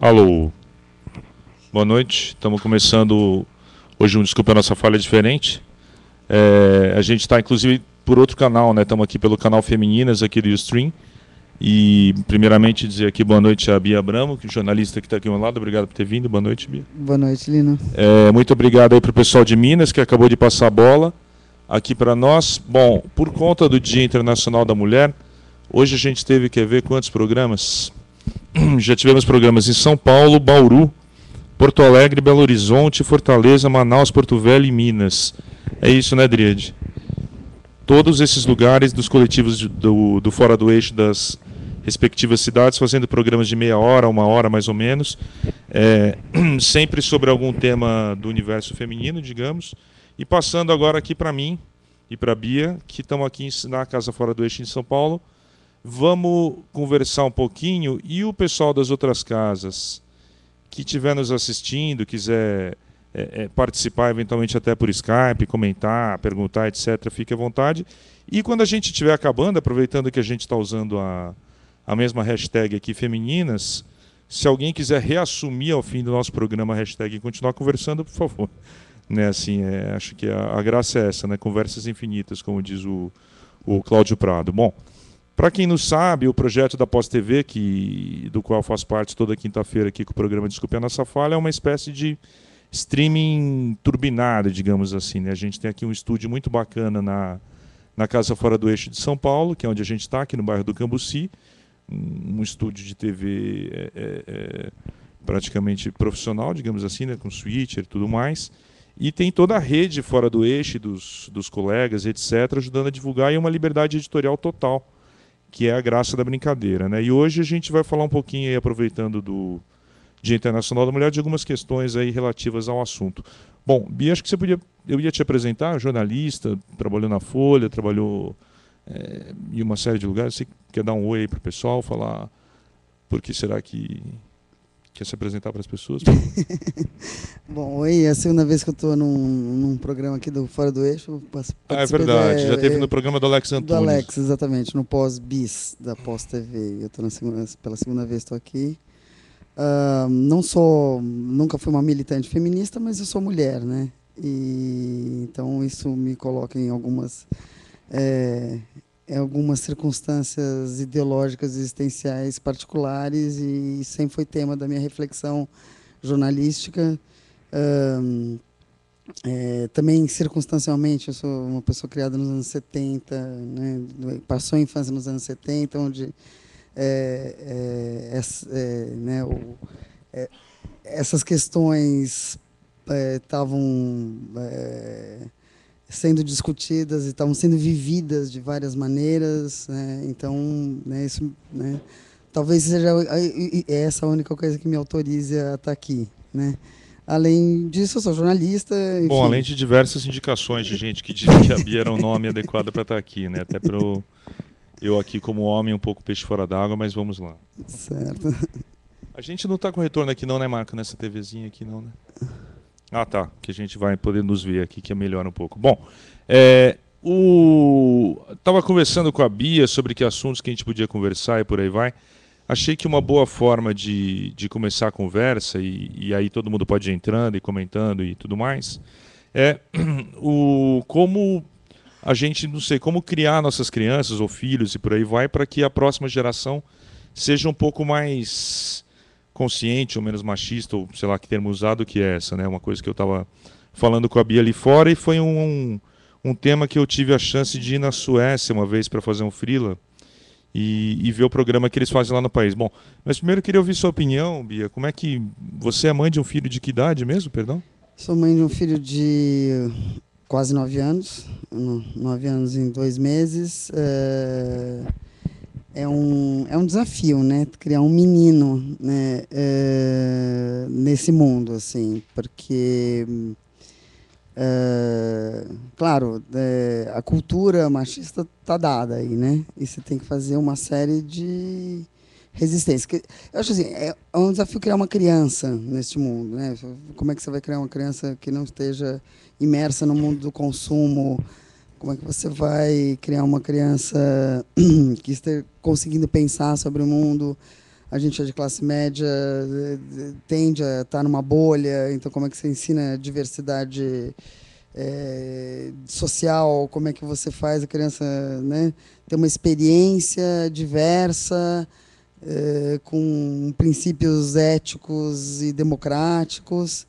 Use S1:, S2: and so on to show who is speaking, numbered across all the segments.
S1: Alô, boa noite. Estamos começando hoje Desculpa a Nossa Falha Diferente. A gente está inclusive por outro canal, né? Estamos aqui pelo canal Femininas aqui do Ustream. E primeiramente dizer aqui boa noite a Bia Abramo, que é jornalista que está aqui ao meu lado. Obrigado por ter vindo. Boa noite, Bia.
S2: Boa noite, Lino.
S1: Muito obrigado aí para o pessoal de Minas que acabou de passar a bola aqui para nós. Bom, por conta do Dia Internacional da Mulher, hoje a gente teve que ver quantos programas? Já tivemos programas em São Paulo, Bauru, Porto Alegre, Belo Horizonte, Fortaleza, Manaus, Porto Velho e Minas. É isso, né, Driade? Todos esses lugares dos coletivos do Fora do Eixo das respectivas cidades, fazendo programas de meia hora, uma hora mais ou menos, sempre sobre algum tema do universo feminino, digamos, e passando agora aqui para mim e para a Bia, que estamos aqui na Casa Fora do Eixo em São Paulo. Vamos conversar um pouquinho, e o pessoal das outras casas que estiver nos assistindo, quiser participar eventualmente até por Skype, comentar, perguntar, etc., fique à vontade. E quando a gente estiver acabando, aproveitando que a gente está usando a mesma hashtag aqui, Femininas, se alguém quiser reassumir ao fim do nosso programa a hashtag e continuar conversando, por favor. Né, assim, acho que a graça é essa, né? Conversas infinitas, como diz o Cláudio Prado. Bom, para quem não sabe, o projeto da Pós-TV, do qual faço parte toda quinta-feira aqui com o programa Desculpe a Nossa Falha, é uma espécie de streaming turbinado, digamos assim, né? A gente tem aqui um estúdio muito bacana na Casa Fora do Eixo de São Paulo, que é onde a gente está, aqui no bairro do Cambuci, um estúdio de TV praticamente profissional, digamos assim, né? Com switcher e tudo mais. E tem toda a rede Fora do Eixo dos colegas, etc., ajudando a divulgar, e uma liberdade editorial total, que é a graça da brincadeira, né? E hoje a gente vai falar um pouquinho aí, aproveitando do Dia Internacional da Mulher, de algumas questões aí relativas ao assunto. Bom, Bia, acho que eu ia te apresentar, jornalista, trabalhou na Folha, trabalhou em uma série de lugares. Você quer dar um oi aí para o pessoal, falar por que será que quer se apresentar para as pessoas?
S2: Bom, oi, é a segunda vez que eu estou num programa aqui do Fora do Eixo.
S1: É verdade, já teve no programa do Alex Antunes.
S2: Do Alex, exatamente, no Pós-Bis, da Pós-TV. Eu estou pela segunda vez estou aqui. Nunca fui uma militante feminista, mas eu sou mulher, né? E então isso me coloca em algumas circunstâncias ideológicas existenciais particulares, e sempre foi tema da minha reflexão jornalística. Também circunstancialmente, eu sou uma pessoa criada nos anos 70, né? Passou a infância nos anos 70, onde essas questões estavam sendo discutidas e estavam sendo vividas de várias maneiras, né? Então, né, isso, né, talvez seja essa a única coisa que me autorize a estar aqui, né? Além disso, eu sou jornalista. Enfim.
S1: Bom, além de diversas indicações de gente que dizia que a Bia era o nome adequado para estar aqui, né? Até para eu aqui como homem um pouco peixe fora d'água, mas vamos lá.
S2: Certo.
S1: A gente não está com retorno aqui não, né, Marco? Nessa TVzinha aqui não, né? Ah, tá. Que a gente vai poder nos ver aqui, que é melhor um pouco. Bom, estava conversando com a Bia sobre que assuntos que a gente podia conversar e por aí vai. Achei que uma boa forma de começar a conversa, e aí todo mundo pode ir entrando e comentando e tudo mais, como a gente, não sei, como criar nossas crianças ou filhos e por aí vai, para que a próxima geração seja um pouco mais consciente ou menos machista, ou sei lá que termo usado que é essa, né? Uma coisa que eu estava falando com a Bia ali fora, e foi um tema que eu tive a chance de ir na Suécia uma vez para fazer um freela e ver o programa que eles fazem lá no país. Bom, mas primeiro eu queria ouvir sua opinião, Bia. Como é que você é mãe de um filho de que idade mesmo, perdão?
S2: Sou mãe de um filho de quase 9 anos, 9 anos em 2 meses. É um desafio, né? Criar um menino, né? Nesse mundo, assim, porque, claro, a cultura machista está dada aí, né? E você tem que fazer uma série de resistências. Eu acho assim, é um desafio criar uma criança neste mundo, né? Como é que você vai criar uma criança que não esteja imersa no mundo do consumo? Como é que você vai criar uma criança que esteja conseguindo pensar sobre o mundo a gente é de classe média, tende a estar numa bolha, então como é que você ensina diversidade social, como é que você faz a criança, né, ter uma experiência diversa, com princípios éticos e democráticos.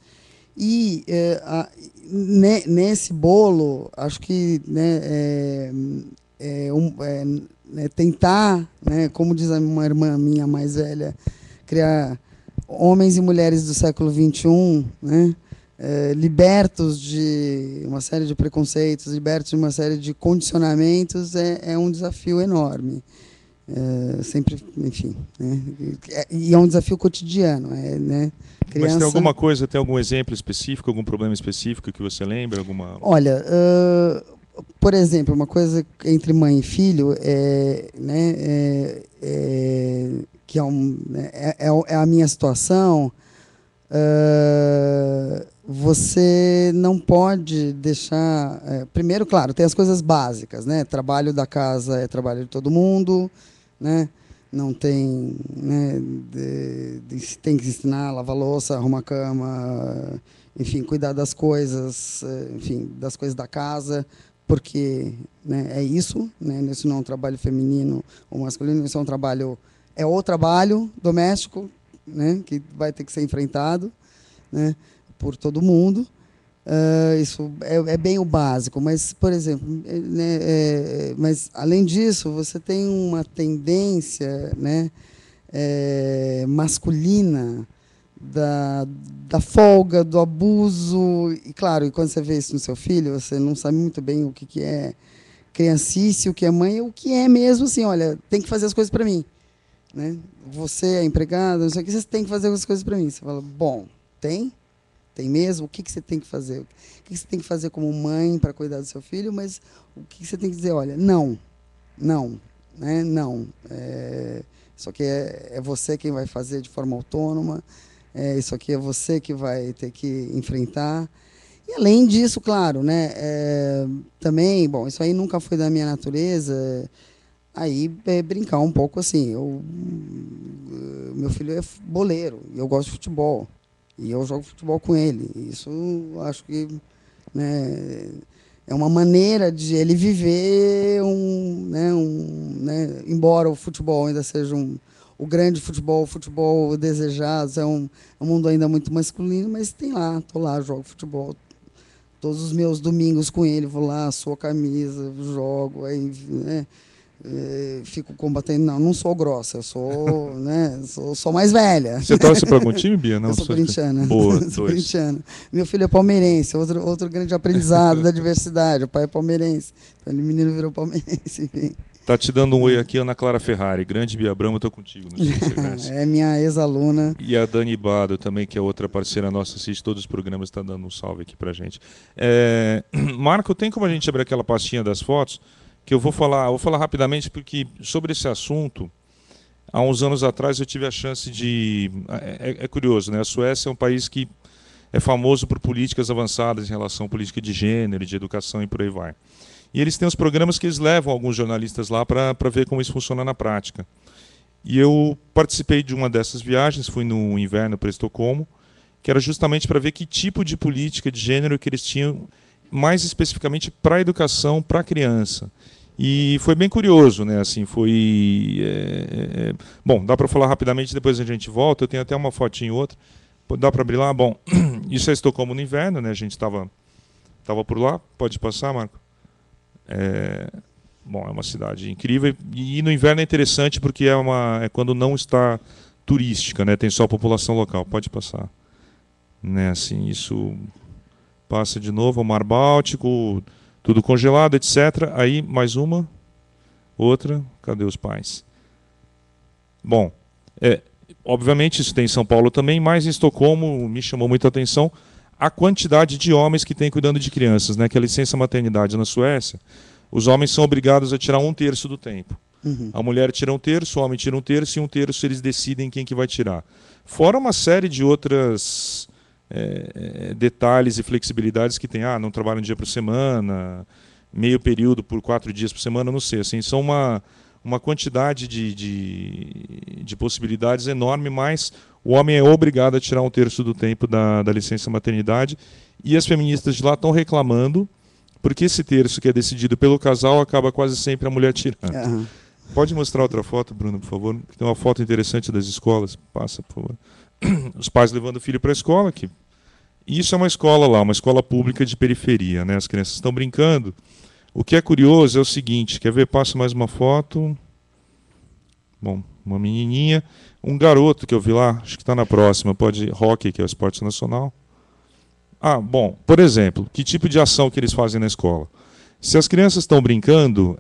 S2: E nesse bolo, acho que, né, tentar, né, como diz uma irmã minha mais velha, criar homens e mulheres do século XXI, né, libertos de uma série de preconceitos, libertos de uma série de condicionamentos, é um desafio enorme. Sempre, enfim, né, e é um desafio cotidiano, né?
S1: Mas tem alguma coisa, tem algum exemplo específico, algum problema específico que você lembra?
S2: Olha, por exemplo, uma coisa entre mãe e filho que é a minha situação. Você não pode deixar... primeiro, claro, tem as coisas básicas, né? Trabalho da casa é trabalho de todo mundo, né? Não tem... Né? Tem que ensinar, lavar louça, arrumar cama, enfim, cuidar das coisas, enfim, das coisas da casa, porque, né, é isso, né? Isso não é um trabalho feminino ou masculino, isso é um trabalho... É o trabalho doméstico, né, que vai ter que ser enfrentado, né, por todo mundo. Isso é bem o básico, mas, por exemplo, né, mas além disso, você tem uma tendência, né, masculina da folga, do abuso, e claro, e quando você vê isso no seu filho, você não sabe muito bem o que é criancice, o que é mãe, o que é mesmo assim, olha, tem que fazer as coisas para mim. Né? Você é empregado, não sei o que, você tem que fazer as coisas para mim. Você fala, bom, tem mesmo? O que você tem que fazer? O que você tem que fazer como mãe para cuidar do seu filho? Mas o que você tem que dizer? Olha, não, né? Não. Isso aqui é você quem vai fazer de forma autônoma. Isso aqui é você que vai ter que enfrentar. E além disso, claro, né? Também, bom, isso aí nunca foi da minha natureza. Aí brincar um pouco assim, meu filho é boleiro, e eu gosto de futebol, e eu jogo futebol com ele. Isso acho que, né, é uma maneira de ele viver embora o futebol ainda seja o grande futebol, o futebol desejado, é um mundo ainda muito masculino, mas tô lá, jogo futebol. Todos os meus domingos com ele, vou lá, suo a camisa, jogo, aí, né, fico combatendo. Não sou grossa, eu sou, né, sou mais velha.
S1: Você torce para algum time, Bia? Não,
S2: eu sou corintiana.
S1: Boa,
S2: sou corintiana. Meu filho é palmeirense, outro grande aprendizado da diversidade. O pai é palmeirense, então o menino virou palmeirense. Enfim.
S1: Tá te dando um oi aqui, Ana Clara Ferrari. Grande Bia Abramo, eu tô contigo.
S2: É minha ex-aluna.
S1: E a Dani Bado também, que é outra parceira nossa, assiste todos os programas, está dando um salve aqui pra gente. Marco, tem como a gente abrir aquela pastinha das fotos? Que eu vou falar rapidamente, porque sobre esse assunto, há uns anos atrás eu tive a chance de... É curioso, né? A Suécia é um país que é famoso por políticas avançadas em relação à política de gênero, de educação e por aí vai. E eles têm os programas que eles levam alguns jornalistas lá para ver como isso funciona na prática. E eu participei de uma dessas viagens, fui no inverno para Estocolmo, que era justamente para ver que tipo de política de gênero que eles tinham, mais especificamente para a educação, para a criança. E foi bem curioso, né? Assim, foi... Bom, dá para falar rapidamente, depois a gente volta. Eu tenho até uma fotinho e outra. Dá para abrir lá? Bom, isso é Estocolmo no inverno, né? A gente estava por lá. Pode passar, Marco? Bom, é uma cidade incrível. E no inverno é interessante porque é quando não está turística, né? Tem só a população local. Pode passar. Né? Assim, isso... Passa de novo, o Mar Báltico, tudo congelado, etc. Aí, mais uma, outra, cadê os pais? Bom, obviamente isso tem em São Paulo também, mas em Estocolmo me chamou muita atenção a quantidade de homens que têm cuidando de crianças, né? Que a licença maternidade na Suécia, os homens são obrigados a tirar 1/3 do tempo.
S2: Uhum.
S1: A mulher tira 1/3, o homem tira 1/3 e 1/3 eles decidem quem que vai tirar. Fora uma série de outras... detalhes e flexibilidades que tem, não trabalha um dia por semana, meio período por 4 dias por semana, não sei, assim, são uma quantidade de possibilidades enorme, mas o homem é obrigado a tirar 1/3 do tempo da licença maternidade, e as feministas de lá estão reclamando, porque esse terço que é decidido pelo casal acaba quase sempre a mulher tirando.
S2: Aham.
S1: Pode mostrar outra foto, Bruno, por favor? Tem uma foto interessante das escolas. Passa, por favor. Os pais levando o filho para a escola. Isso é uma escola lá, uma escola pública de periferia, né? As crianças estão brincando. O que é curioso é o seguinte, quer ver? Passa mais uma foto. Bom, uma menininha. Um garoto que eu vi lá, acho que está na próxima, hóquei, que é o esporte nacional. Bom, por exemplo, que tipo de ação que eles fazem na escola? Se as crianças estão brincando,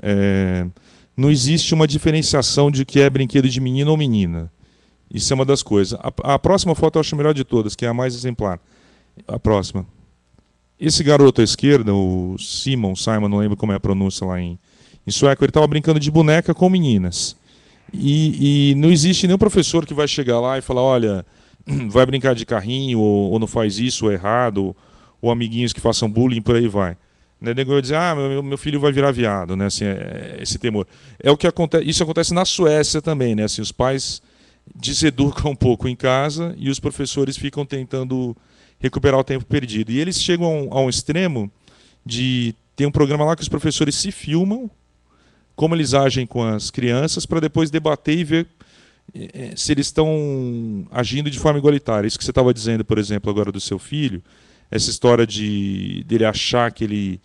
S1: não existe uma diferenciação de que é brinquedo de menino ou menina. Isso é uma das coisas. A próxima foto eu acho a melhor de todas, que é a mais exemplar. A próxima. Esse garoto à esquerda, o Simon, não lembro como é a pronúncia lá em sueco, ele estava brincando de boneca com meninas. E não existe nenhum professor que vai chegar lá e falar, olha, vai brincar de carrinho, ou não faz isso, ou errado, ou amiguinhos que façam bullying, por aí vai. Né, nego vai dizer, meu filho vai virar viado, né? Assim, esse temor. É o que acontece. Isso acontece na Suécia também, né? Assim, os pais deseducam um pouco em casa e os professores ficam tentando recuperar o tempo perdido. E eles chegam a um extremo de tem um programa lá que os professores se filmam como eles agem com as crianças para depois debater e ver se eles estão agindo de forma igualitária. Isso que você estava dizendo, por exemplo, agora do seu filho, essa história dele achar que ele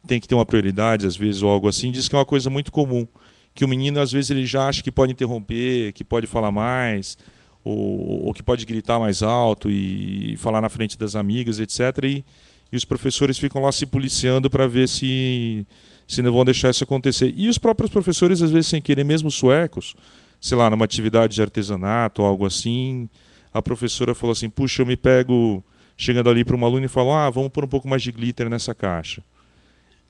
S1: tem que ter uma prioridade, às vezes, ou algo assim, diz que é uma coisa muito comum. Que o menino, às vezes, ele já acha que pode interromper, que pode falar mais, ou que pode gritar mais alto e falar na frente das amigas, etc. E os professores ficam lá se policiando para ver se não vão deixar isso acontecer. E os próprios professores, às vezes, sem querer, mesmo suecos, sei lá, numa atividade de artesanato ou algo assim, a professora falou assim, puxa, eu me pego chegando ali para uma aluna e falo, vamos pôr um pouco mais de glitter nessa caixa.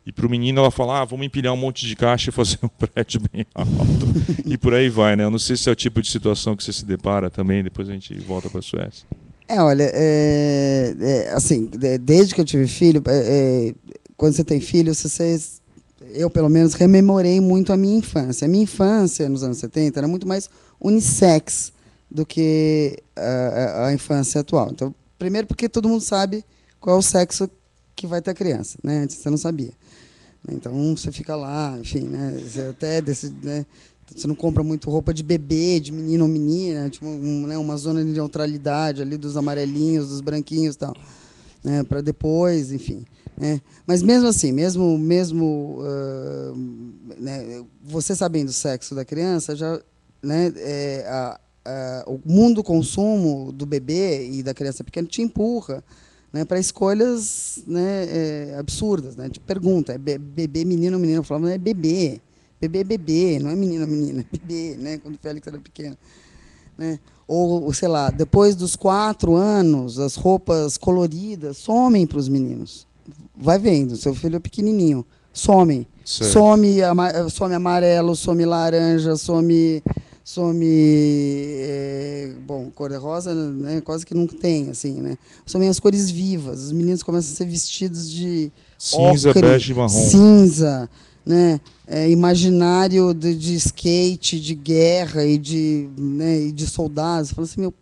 S1: E para o menino ela fala, vamos empilhar um monte de caixa e fazer um prédio bem alto. E por aí vai, né? Eu não sei se é o tipo de situação que você se depara também, depois a gente volta para a Suécia.
S2: Olha, assim, desde que eu tive filho, quando você tem filho, eu pelo menos rememorei muito a minha infância. A minha infância, nos anos 70, era muito mais unissex do que a infância atual. Então, primeiro porque todo mundo sabe qual é o sexo que vai ter a criança, né? Antes você não sabia. Então você fica lá, enfim, né? Você não compra muito roupa de bebê, de menino ou menina, tipo uma zona de neutralidade ali dos amarelinhos, dos branquinhos e tal, né? Para depois, enfim. Né? Mas mesmo assim, mesmo né, você sabendo o sexo da criança, já, né, o mundo do consumo do bebê e da criança pequena te empurra, né, para escolhas, né, absurdas, né? Te pergunta, é bebê, menino ou menina? Eu falava, não é bebê. Bebê é bebê, não é menino ou menina, é bebê, né? Quando o Félix era pequeno. Né? Ou, sei lá, depois dos 4 anos, as roupas coloridas somem para os meninos. Vai vendo, seu filho é pequenininho, somem. Some amarelo, some laranja, some bom, cor-de-rosa, né, quase que nunca tem, assim, né? Somem as cores vivas. Os meninos começam a ser vestidos de
S1: cinza,
S2: ocre,
S1: bege e marrom.
S2: cinza, né? Imaginário de skate, de guerra e de soldados. Fala assim,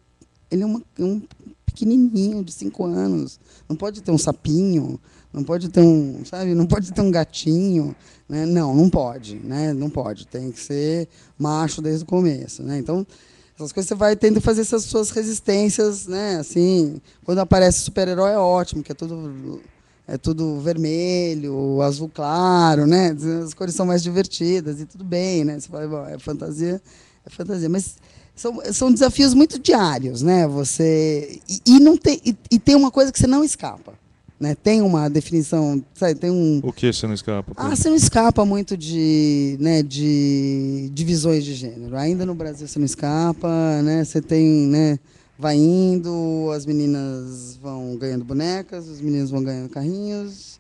S2: ele é um pequenininho de 5 anos. Não pode ter um sapinho, não pode ter não pode ter um gatinho, né? Não pode, né? Não pode, tem que ser macho desde o começo, né? Então, essas coisas você vai tendo que fazer essas suas resistências, né? Assim, quando aparece super-herói é ótimo, que é tudo vermelho, azul claro, né? As cores são mais divertidas e tudo bem, né? Você fala, bom, é fantasia, mas são desafios muito diários, né? E tem uma coisa que você não escapa, né? Tem uma definição, sabe?
S1: O que você não escapa?
S2: Você não escapa muito de divisões de gênero. Ainda no Brasil você não escapa, né? Você tem, né? Vai indo, as meninas vão ganhando bonecas, os meninos vão ganhando carrinhos,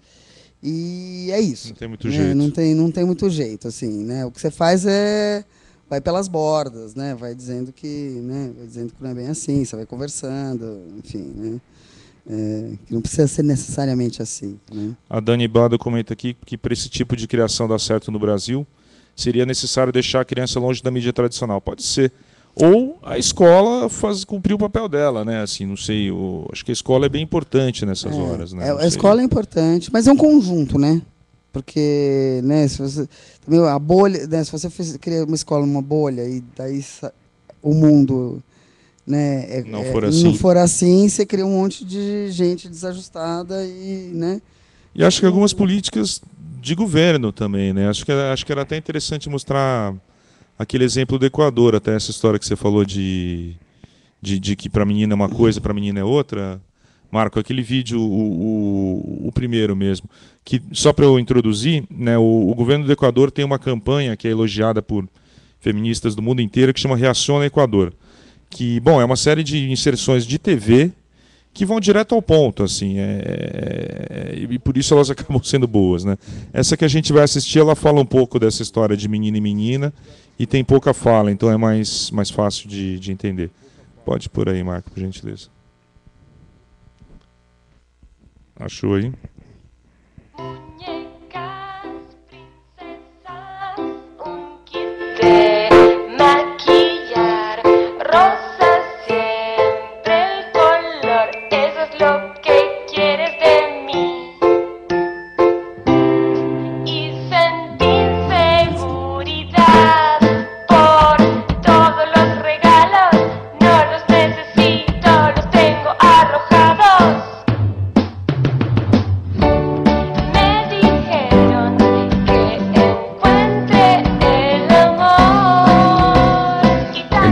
S2: e é isso.
S1: Não tem muito jeito.
S2: Não tem muito jeito, assim, né? O que você faz vai pelas bordas, né? Vai dizendo que não é bem assim, você vai conversando, enfim, né? Que não precisa ser necessariamente assim, né?
S1: A Dani Bado comenta aqui que para esse tipo de criação dar certo no Brasil, seria necessário deixar a criança longe da mídia tradicional. Pode ser. Ou a escola cumprir o papel dela, né? Assim, não sei, acho que a escola é bem importante nessas horas, né?
S2: A escola é importante, mas é um conjunto, né? Porque, né, se você também a bolha, né, se você criar uma escola numa bolha e daí o mundo, né, não for assim, você cria um monte de gente desajustada e, né?
S1: E acho que algumas políticas de governo também, né? Acho que era até interessante mostrar aquele exemplo do Equador, até essa história que você falou de que para a menina é uma coisa, para a menina é outra. Marco, aquele vídeo, o primeiro mesmo, que só para eu introduzir, né, o governo do Equador tem uma campanha que é elogiada por feministas do mundo inteiro, que chama Reaciona Equador, que, bom, é uma série de inserções de TV que vão direto ao ponto, assim, e por isso elas acabam sendo boas, né? Essa que a gente vai assistir, ela fala um pouco dessa história de menino e menina, e tem pouca fala, então é mais fácil de entender. Pode ir por aí, Marco, por gentileza. Achou aí?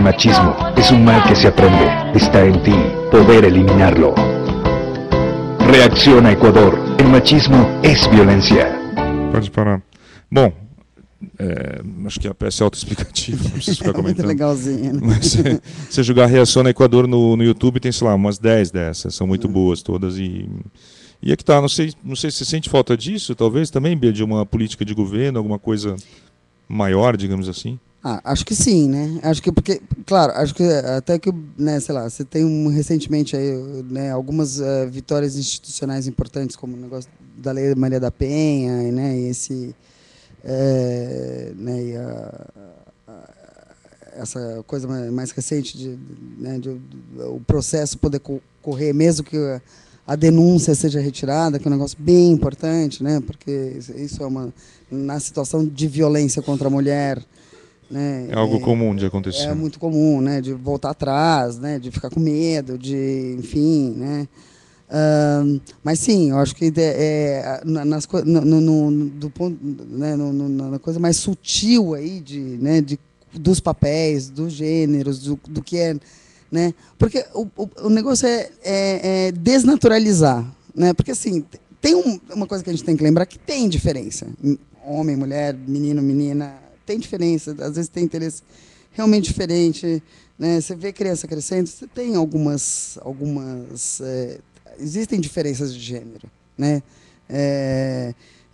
S3: Machismo es un mal que se aprende, está en ti poder eliminarlo. Reacciona Equador, el machismo es violencia.
S1: Pode parar. Bom, acho que a peça é autoexplicativa, não preciso ficar comentando.
S2: Muito legalzinho. Né?
S1: Mas você jogar Reaciona Equador no YouTube, tem, sei lá, umas 10 dessas, são muito boas todas. E é que tá, não sei se você sente falta disso, talvez também, Bia, de uma política de governo, alguma coisa maior, digamos assim.
S2: Acho que sim, né? Acho que porque, claro, acho que até que, né, sei lá, você tem recentemente aí, né, algumas vitórias institucionais importantes, como o negócio da Lei Maria da Penha, né, e esse, né, e essa coisa mais recente né, o processo poder correr, mesmo que a denúncia seja retirada, que é um negócio bem importante, né? Porque isso é na situação de violência contra a mulher. Né?
S1: É algo comum de acontecer.
S2: É muito comum, né? De voltar atrás, né? De ficar com medo, enfim, né? Mas sim, eu acho que do ponto, né? Na coisa mais sutil aí né? Dos papéis, dos gêneros, do que é, né? Porque o negócio é desnaturalizar, né? Porque assim tem uma coisa que a gente tem que lembrar que tem diferença, homem, mulher, menino, menina. Tem diferença, às vezes tem interesse realmente diferente, né? Você vê criança crescendo, você tem algumas existem diferenças de gênero, né?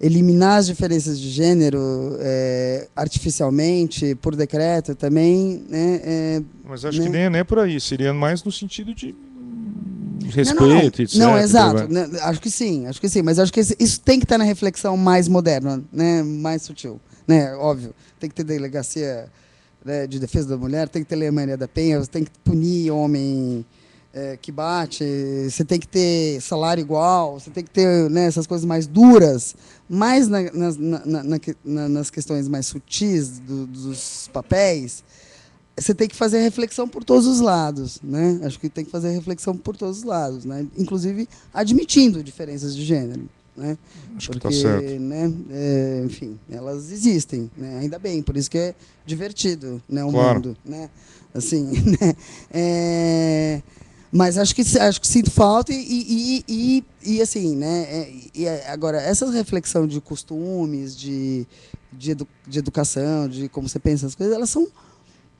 S2: Eliminar as diferenças de gênero artificialmente, por decreto também, né?
S1: Mas acho que nem é por aí, seria mais no sentido de respeito, etc.
S2: Não, exato, né? Acho que sim, mas acho que isso tem que estar na reflexão mais moderna, né? Mais sutil. Né, óbvio, tem que ter delegacia, né, de defesa da mulher, tem que ter Lei Maria da Penha, você tem que punir homem que bate, você tem que ter salário igual, você tem que ter, né, essas coisas mais duras, mas nas questões mais sutis dos papéis, você tem que fazer reflexão por todos os lados, né? Acho que tem que fazer reflexão por todos os lados, né? Inclusive admitindo diferenças de gênero. Né?
S1: Acho que está certo.
S2: Né, enfim, elas existem, né? Ainda bem, por isso que é divertido, né, o
S1: claro.
S2: mundo, né? Assim, né? Mas acho que sinto falta e assim, né? Agora essa reflexão de costumes, de educação, de como você pensa as coisas, elas são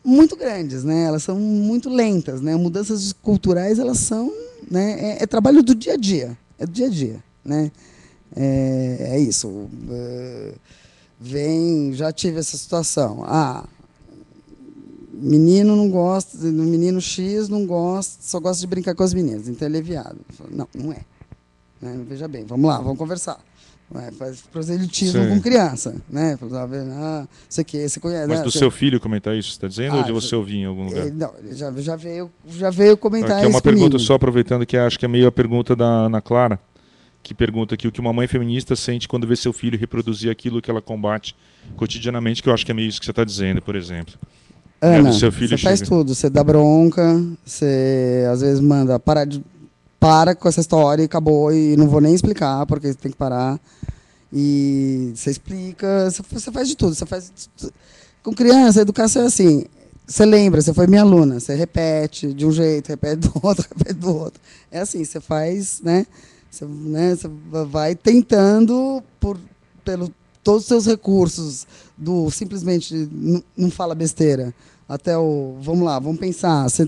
S2: muito grandes, né? Elas são muito lentas, né? Mudanças culturais, elas são, né? É trabalho do dia a dia, né? É isso. Já tive essa situação. Menino não gosta, menino X não gosta, só gosta de brincar com as meninas, então ele é viado. Não é. Né? Veja bem, vamos lá, vamos conversar. Faz proselitismo com criança, né? Isso aqui, você conhece.
S1: Mas
S2: né?
S1: do seu filho comentar isso, você está dizendo, ou de você ouvir em algum lugar?
S2: Não, ele já veio comentar
S1: aqui é uma
S2: isso
S1: pergunta
S2: comigo.
S1: só, aproveitando que acho que é meio a pergunta da Ana Clara, que pergunta aqui o que uma mãe feminista sente quando vê seu filho reproduzir aquilo que ela combate cotidianamente, que eu acho que é meio isso que você está dizendo, por exemplo.
S2: Ana,
S1: do seu filho
S2: você faz tudo, você dá bronca, você às vezes manda para com essa história e acabou, e não vou nem explicar porque você tem que parar. E você explica, você faz de tudo, você faz com criança, a educação é assim, você lembra, você foi minha aluna, você repete de um jeito, repete do outro, repete do outro. É assim, você faz, né? Você vai tentando pelo todos os seus recursos, do simplesmente não fala besteira, até o vamos lá, vamos pensar, você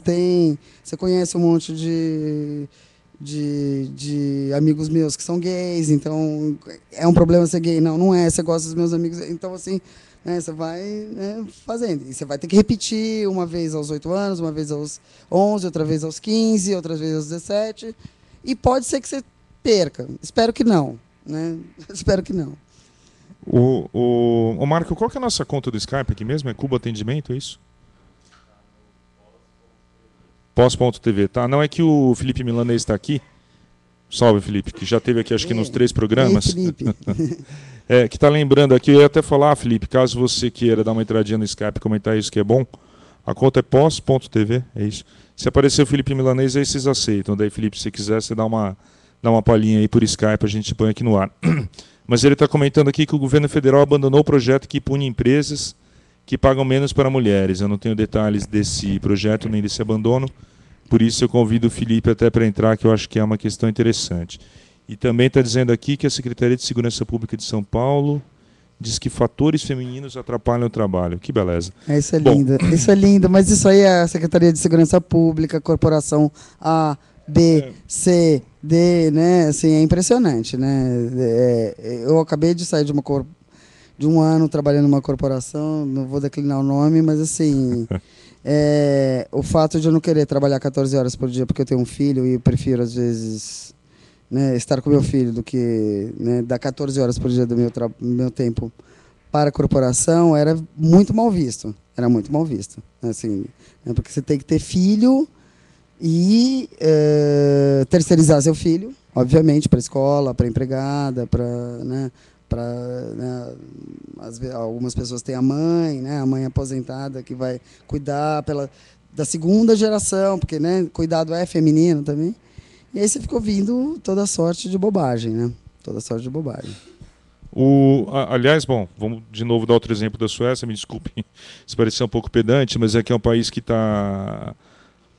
S2: conhece um monte de amigos meus que são gays, então é um problema ser gay? Não é, você gosta dos meus amigos, então assim, né, você vai, né, fazendo, e você vai ter que repetir uma vez aos 8 anos, uma vez aos 11, outra vez aos 15, outra vez aos 17, e pode ser que você perca, espero que não, né? Espero que não.
S1: O Marco, qual que é a nossa conta do Skype aqui mesmo? É Cuba Atendimento, é isso? Pós.tv, tá? Não é que o Felipe Milanês está aqui. Salve, Felipe, que já teve aqui acho que nos 3 programas.
S2: Felipe.
S1: Que tá lembrando aqui, eu ia até falar, Felipe, caso você queira dar uma entradinha no Skype e comentar isso que é bom, a conta é pós.tv, é isso. Se aparecer o Felipe Milanês, aí vocês aceitam. Daí, Felipe, se quiser, você dá uma palhinha aí por Skype, a gente põe aqui no ar. Mas ele está comentando aqui que o governo federal abandonou o projeto que pune empresas que pagam menos para mulheres. Eu não tenho detalhes desse projeto nem desse abandono, por isso eu convido o Felipe até para entrar, que eu acho que é uma questão interessante. E também está dizendo aqui que a Secretaria de Segurança Pública de São Paulo diz que fatores femininos atrapalham o trabalho. Que beleza.
S2: Isso é lindo, isso é lindo, mas isso aí é a Secretaria de Segurança Pública, Corporação A, B, C, D, né? Assim, é impressionante, né? Eu acabei de sair de um ano trabalhando numa corporação, não vou declinar o nome, mas assim, o fato de eu não querer trabalhar 14 horas por dia porque eu tenho um filho e eu prefiro às vezes, né, estar com meu filho do que, né, dar 14 horas por dia do meu tempo para a corporação, era muito mal visto, assim, né, porque você tem que ter filho e terceirizar seu filho, obviamente, para a escola, para a empregada, né, algumas pessoas têm a mãe aposentada que vai cuidar da segunda geração, porque, né, cuidado é feminino também. E aí você ficou vindo toda sorte de bobagem, né? Toda sorte de bobagem.
S1: Aliás, bom, vamos de novo dar outro exemplo da Suécia, me desculpem se parecer um pouco pedante, mas é que é um país que está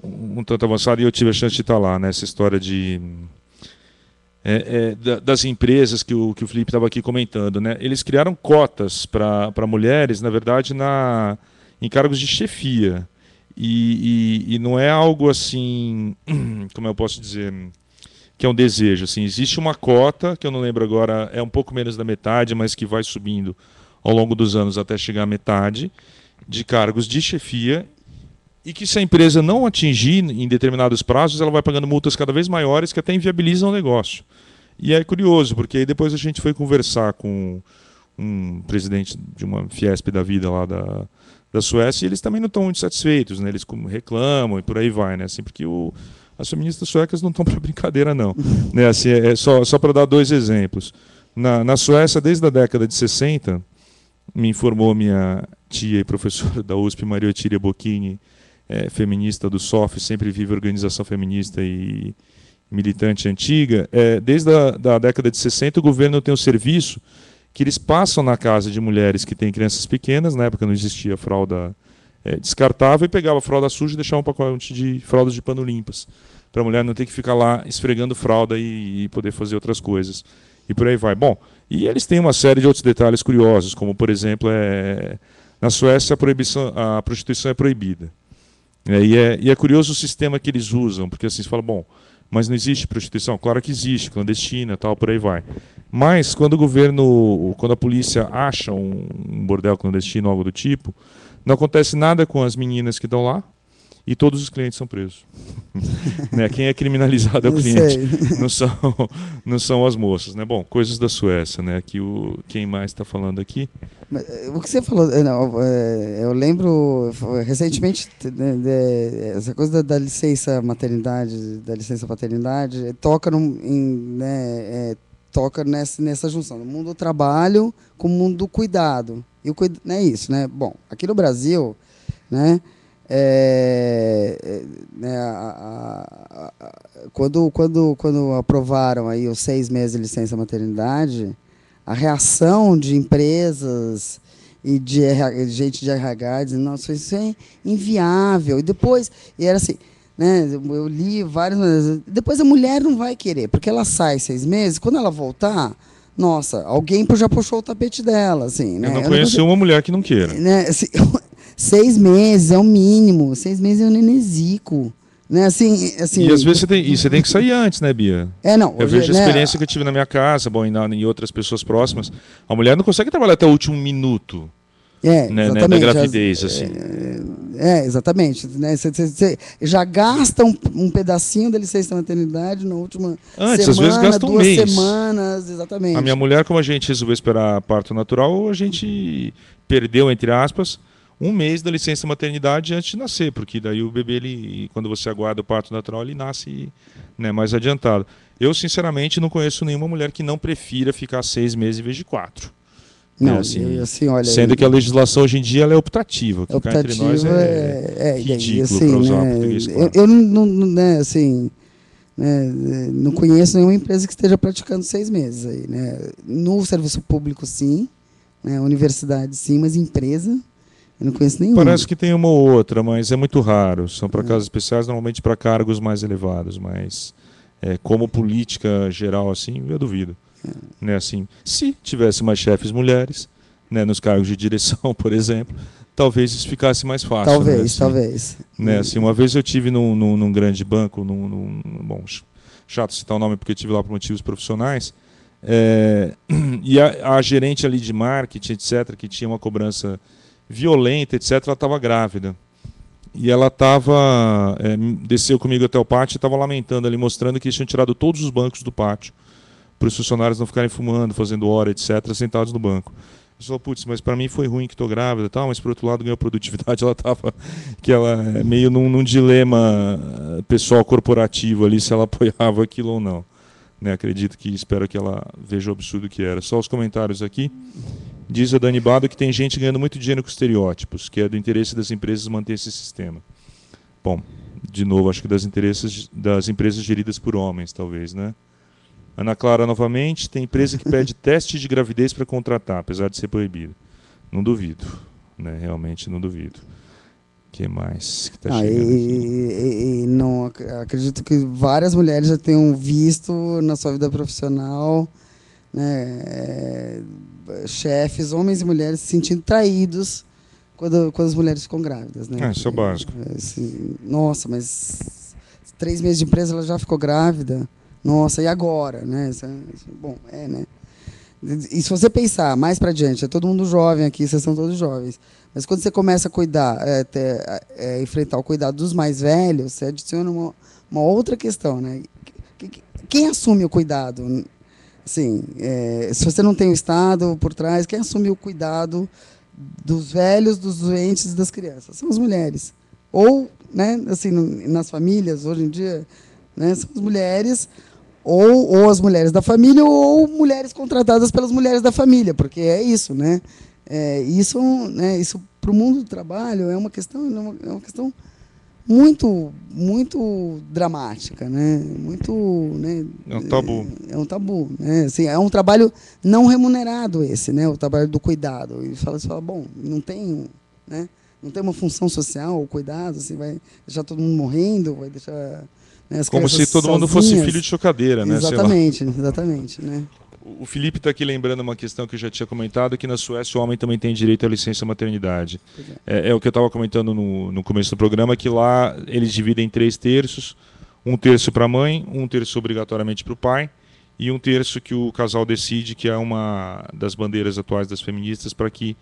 S1: um tanto avançado e eu tive a chance de estar lá, né? Essa história das empresas que o Felipe estava aqui comentando, né? Eles criaram cotas para mulheres, na verdade, em cargos de chefia. E não é algo assim, como eu posso dizer, que é um desejo. Assim, existe uma cota, que eu não lembro agora, é um pouco menos da metade, mas que vai subindo ao longo dos anos até chegar à metade, de cargos de chefia, e que se a empresa não atingir em determinados prazos, ela vai pagando multas cada vez maiores que até inviabilizam o negócio. E é curioso, porque aí depois a gente foi conversar com um presidente de uma Fiesp da vida lá da Suécia, e eles também não estão muito satisfeitos, né? Eles reclamam e por aí vai, né? Assim, porque as feministas suecas não estão para brincadeira, não. Né? Assim, só para dar 2 exemplos. Na Suécia, desde a década de 60, me informou minha tia e professora da USP, Maria Otília Bocchini, feminista do SOF, sempre vive organização feminista e militante antiga. Desde a década de 60, o governo tem um serviço que eles passam na casa de mulheres que têm crianças pequenas, na época não existia fralda descartável, e pegava a fralda suja e deixava um pacote de fraldas de pano limpas, para a mulher não ter que ficar lá esfregando fralda e poder fazer outras coisas. E por aí vai. Bom, e eles têm uma série de outros detalhes curiosos, como, por exemplo, na Suécia a prostituição é proibida. E é curioso o sistema que eles usam, porque assim, você fala, bom, mas não existe prostituição? Claro que existe, clandestina, tal, por aí vai. Mas quando a polícia acha um bordel clandestino, algo do tipo, não acontece nada com as meninas que estão lá, e todos os clientes são presos. Né? Quem é criminalizado é o cliente, não são as moças. Né? Bom, coisas da Suécia. Né? Aqui quem mais está falando aqui?
S2: O que você falou, eu lembro recentemente, né, essa coisa da licença maternidade, da licença paternidade, toca nessa junção, no mundo do trabalho com o mundo do cuidado. E não é isso, né? Bom, aqui no Brasil, né, quando aprovaram aí os 6 meses de licença maternidade, a reação de empresas e de gente de RH dizendo, nossa, isso é inviável. E era assim, né, eu li várias vezes, depois a mulher não vai querer, porque ela sai 6 meses, quando ela voltar, nossa, alguém já puxou o tapete dela. Assim, né?
S1: Eu não conheci uma mulher que não queira.
S2: Né, assim, 6 meses é o mínimo, 6 meses é o nenezico. Né? Assim,
S1: e às vezes você tem que sair antes, né, Bia? Eu vejo a experiência que eu tive na minha casa, bom, em outras pessoas próximas. A mulher não consegue trabalhar até o último minuto, né, da gravidez. Assim.
S2: Exatamente. Né? Você já gasta um pedacinho da licença maternidade na última
S1: semana, às vezes gasta
S2: 2 semanas, exatamente.
S1: A minha mulher, como a gente resolveu esperar parto natural, a gente perdeu, entre aspas, 1 mês da licença maternidade antes de nascer, porque daí o bebê, quando você aguarda o parto natural, ele nasce, né, mais adiantado. Eu, sinceramente, não conheço nenhuma mulher que não prefira ficar 6 meses em vez de 4.
S2: Não,
S1: assim,
S2: olha,
S1: sendo que a legislação hoje em dia ela é optativa. Que cá entre nós é ridículo,
S2: assim,
S1: para usar o português claro.
S2: Eu não conheço nenhuma empresa que esteja praticando 6 meses. Aí, né? No serviço público, sim. Né? Universidade, sim, mas empresa... Eu não conheço nenhuma.
S1: Parece que tem uma ou outra, mas é muito raro. São para casos especiais, normalmente para cargos mais elevados. Mas como política geral, assim, eu duvido. Né, assim, se tivesse mais chefes mulheres, né, nos cargos de direção, por exemplo, talvez isso ficasse mais fácil.
S2: Talvez,
S1: né, assim,
S2: talvez.
S1: Né, assim, uma vez eu tive num grande banco, bom, chato citar o nome porque eu tive lá por motivos profissionais, e a gerente ali de marketing, etc., que tinha uma cobrança violenta, etc., ela estava grávida. E ela desceu comigo até o pátio e estava lamentando ali, mostrando que eles tinham tirado todos os bancos do pátio, para os funcionários não ficarem fumando, fazendo hora, etc., sentados no banco. Eu falei, putz, mas para mim foi ruim que estou grávida e tal, mas por outro lado ganhou produtividade, ela estava meio num dilema pessoal corporativo ali, se ela apoiava aquilo ou não. Né, espero que ela veja o absurdo que era. Só os comentários aqui. Diz a Dani Bado que tem gente ganhando muito dinheiro com estereótipos, que é do interesse das empresas manter esse sistema. Bom, de novo, acho que das empresas geridas por homens, talvez, né? Ana Clara, novamente, tem empresa que pede teste de gravidez para contratar, apesar de ser proibido. Não duvido, né? Realmente não duvido. O que mais que está chegando?
S2: Não, acredito que várias mulheres já tenham visto na sua vida profissional, né, chefes, homens e mulheres, se sentindo traídos quando as mulheres ficam grávidas. Né?
S1: Isso é o básico.
S2: Assim, nossa, mas 3 meses de empresa ela já ficou grávida. Nossa, e agora? Né? Bom, né? E se você pensar mais para diante, é todo mundo jovem aqui, vocês são todos jovens, mas quando você começa a cuidar, enfrentar o cuidado dos mais velhos, você adiciona uma outra questão, né? Quem assume o cuidado? Assim, se você não tem o Estado por trás, quem assume o cuidado dos velhos, dos doentes e das crianças? São as mulheres. Ou, né, assim, nas famílias, hoje em dia, né, são as mulheres, ou as mulheres da família, ou mulheres contratadas pelas mulheres da família, porque é isso, né? Isso para o mundo do trabalho é uma questão muito, muito dramática, né? Muito, né?
S1: É um tabu.
S2: É um tabu, né? Assim, é um trabalho não remunerado esse, né? O trabalho do cuidado. E você fala, bom, não tem, né? Não tem uma função social, o cuidado, assim, vai deixar todo mundo morrendo, vai deixar, né, as
S1: como se todo mundo fosse filho de chocadeira, né?
S2: Exatamente, exatamente, né?
S1: O Felipe está aqui lembrando uma questão que eu já tinha comentado, que na Suécia o homem também tem direito à licença maternidade. É o que eu estava comentando no começo do programa, que lá eles dividem em 3 terços, 1 terço para a mãe, 1 terço obrigatoriamente para o pai, e 1 terço que o casal decide, que é uma das bandeiras atuais das feministas, para que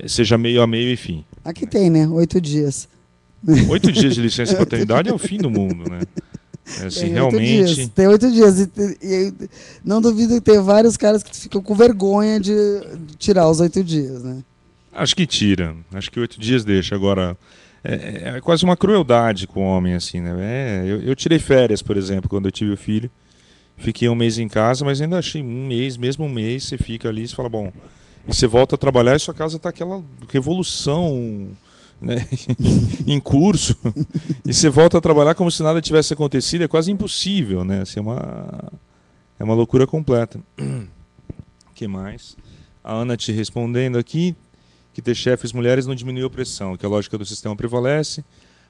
S1: seja meio a meio e fim.
S2: Aqui tem, né? 8 dias.
S1: 8 dias de licença paternidade é o fim do mundo, né? Assim,
S2: Tem 8
S1: realmente.
S2: dias, tem 8 dias. E não duvido que tem vários caras que ficam com vergonha de tirar os 8 dias, né?
S1: Acho que tira. Acho que 8 dias deixa. Agora, é quase uma crueldade com o homem, assim, né? Eu tirei férias, por exemplo, quando eu tive o filho. Fiquei um mês em casa, mas ainda achei mesmo um mês, você fica ali e fala, bom, e você volta a trabalhar e sua casa está aquela revolução, né, em curso, e você volta a trabalhar como se nada tivesse acontecido, é quase impossível, né? Assim, é uma loucura completa. O que mais? A Ana te respondendo aqui, que ter chefes mulheres não diminui a opressão, que a lógica do sistema prevalece,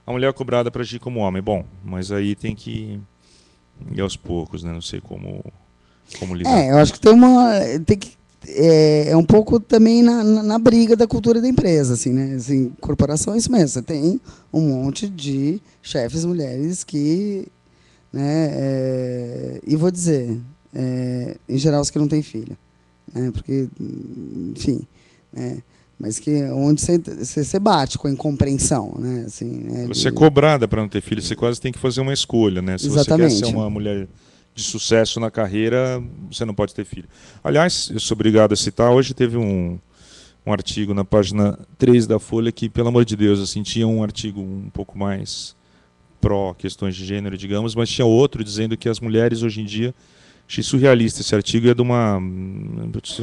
S1: a mulher é cobrada para agir como homem. Bom, mas aí tem que ir aos poucos, né? Não sei como lidar.
S2: Eu acho que é um pouco também na briga da cultura da empresa, assim, né? Assim, corporação é isso mesmo. Você tem um monte de chefes mulheres que, né? E vou dizer, em geral, os que não têm filho, né? Porque, enfim, né? Mas que onde você bate com a incompreensão, né? Assim, né?
S1: Você é cobrada para não ter filho, você quase tem que fazer uma escolha, né? Se
S2: Exatamente.
S1: Você quer ser uma mulher de sucesso na carreira, você não pode ter filho. Aliás, eu sou obrigado a citar, hoje teve um artigo na página 3 da Folha que, pelo amor de Deus, assim, tinha um artigo um pouco mais pró questões de gênero, digamos, mas tinha outro dizendo que as mulheres hoje em dia, achei surrealista esse artigo, é de uma,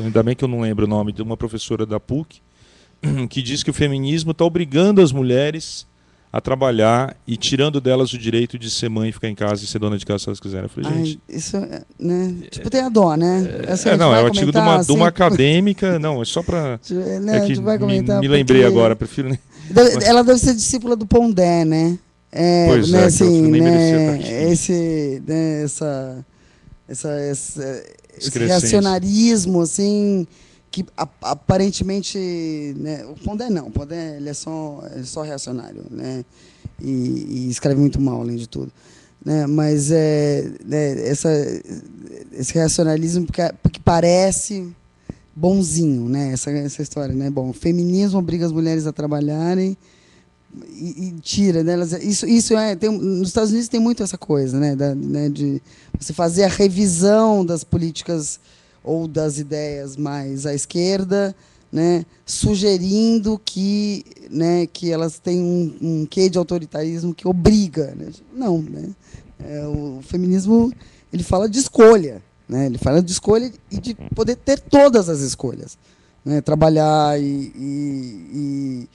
S1: ainda bem que eu não lembro o nome, de uma professora da PUC, que diz que o feminismo está obrigando as mulheres a trabalhar e tirando delas o direito de ser mãe, ficar em casa e ser dona de casa se elas quiserem. Eu falei, gente...
S2: Isso, né? Tipo, tem a dó, né? Assim,
S1: é o artigo de uma
S2: assim,
S1: acadêmica, não, é só para...
S2: Né, a gente vai comentar
S1: me lembrei agora, prefiro... Nem...
S2: Ela deve ser discípula do Pondé, né?
S1: Pois
S2: né,
S1: é,
S2: assim,
S1: nem
S2: né,
S1: merecia
S2: esse reacionarismo, assim, que aparentemente, né, o Pondé não, o Pondé ele é só reacionário, né, e escreve muito mal, além de tudo, né, mas né, esse reacionalismo porque parece bonzinho, né, essa história, né, bom, o feminismo obriga as mulheres a trabalharem e tira delas, isso nos Estados Unidos tem muito essa coisa, né, de você fazer a revisão das políticas ou das ideias mais à esquerda, né, sugerindo que elas têm um quê de autoritarismo que obriga, né? Não, né? O feminismo ele fala de escolha, né? Ele fala de escolha e de poder ter todas as escolhas, né? Trabalhar e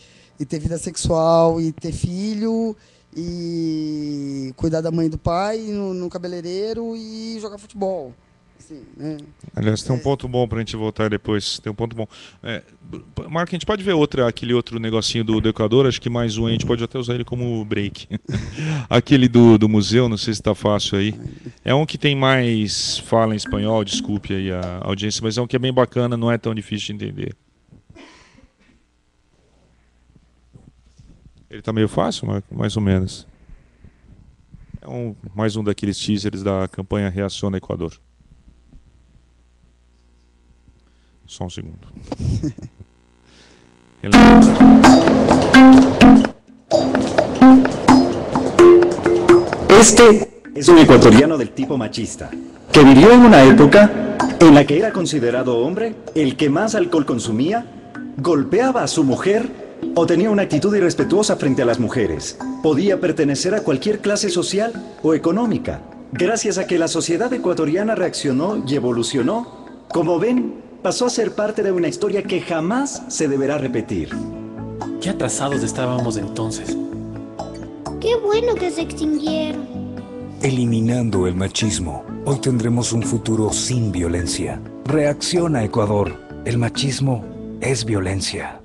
S2: ter vida sexual e ter filho e cuidar da mãe e do pai no cabeleireiro e jogar futebol. Assim, né?
S1: Aliás, tem um ponto bom para a gente voltar depois. Tem um ponto bom. Marco, a gente pode ver aquele outro negocinho do Equador, acho que mais um, a gente pode até usar ele como break. Aquele do museu, não sei se está fácil aí. É um que tem mais fala em espanhol, desculpe aí a audiência, mas é um que é bem bacana, não é tão difícil de entender. Ele está meio fácil, Marco? Mais ou menos. É mais um daqueles teasers da campanha Reaciona Equador. Só um segundo.
S4: Este es un ecuatoriano del tipo machista, que vivió en una época en la que era considerado hombre el que más alcohol consumía, golpeaba a su mujer o tenía una actitud irrespetuosa frente a las mujeres. Podía pertenecer a cualquier clase social o económica. Gracias a que la sociedad ecuatoriana reaccionó y evolucionó, como ven, pasó a ser parte de una historia que jamás se deberá repetir.
S5: Qué atrasados estábamos entonces.
S6: Qué bueno que se extinguieron.
S7: Eliminando el machismo, hoy tendremos un futuro sin violencia. Reacciona, Equador. El machismo es violencia.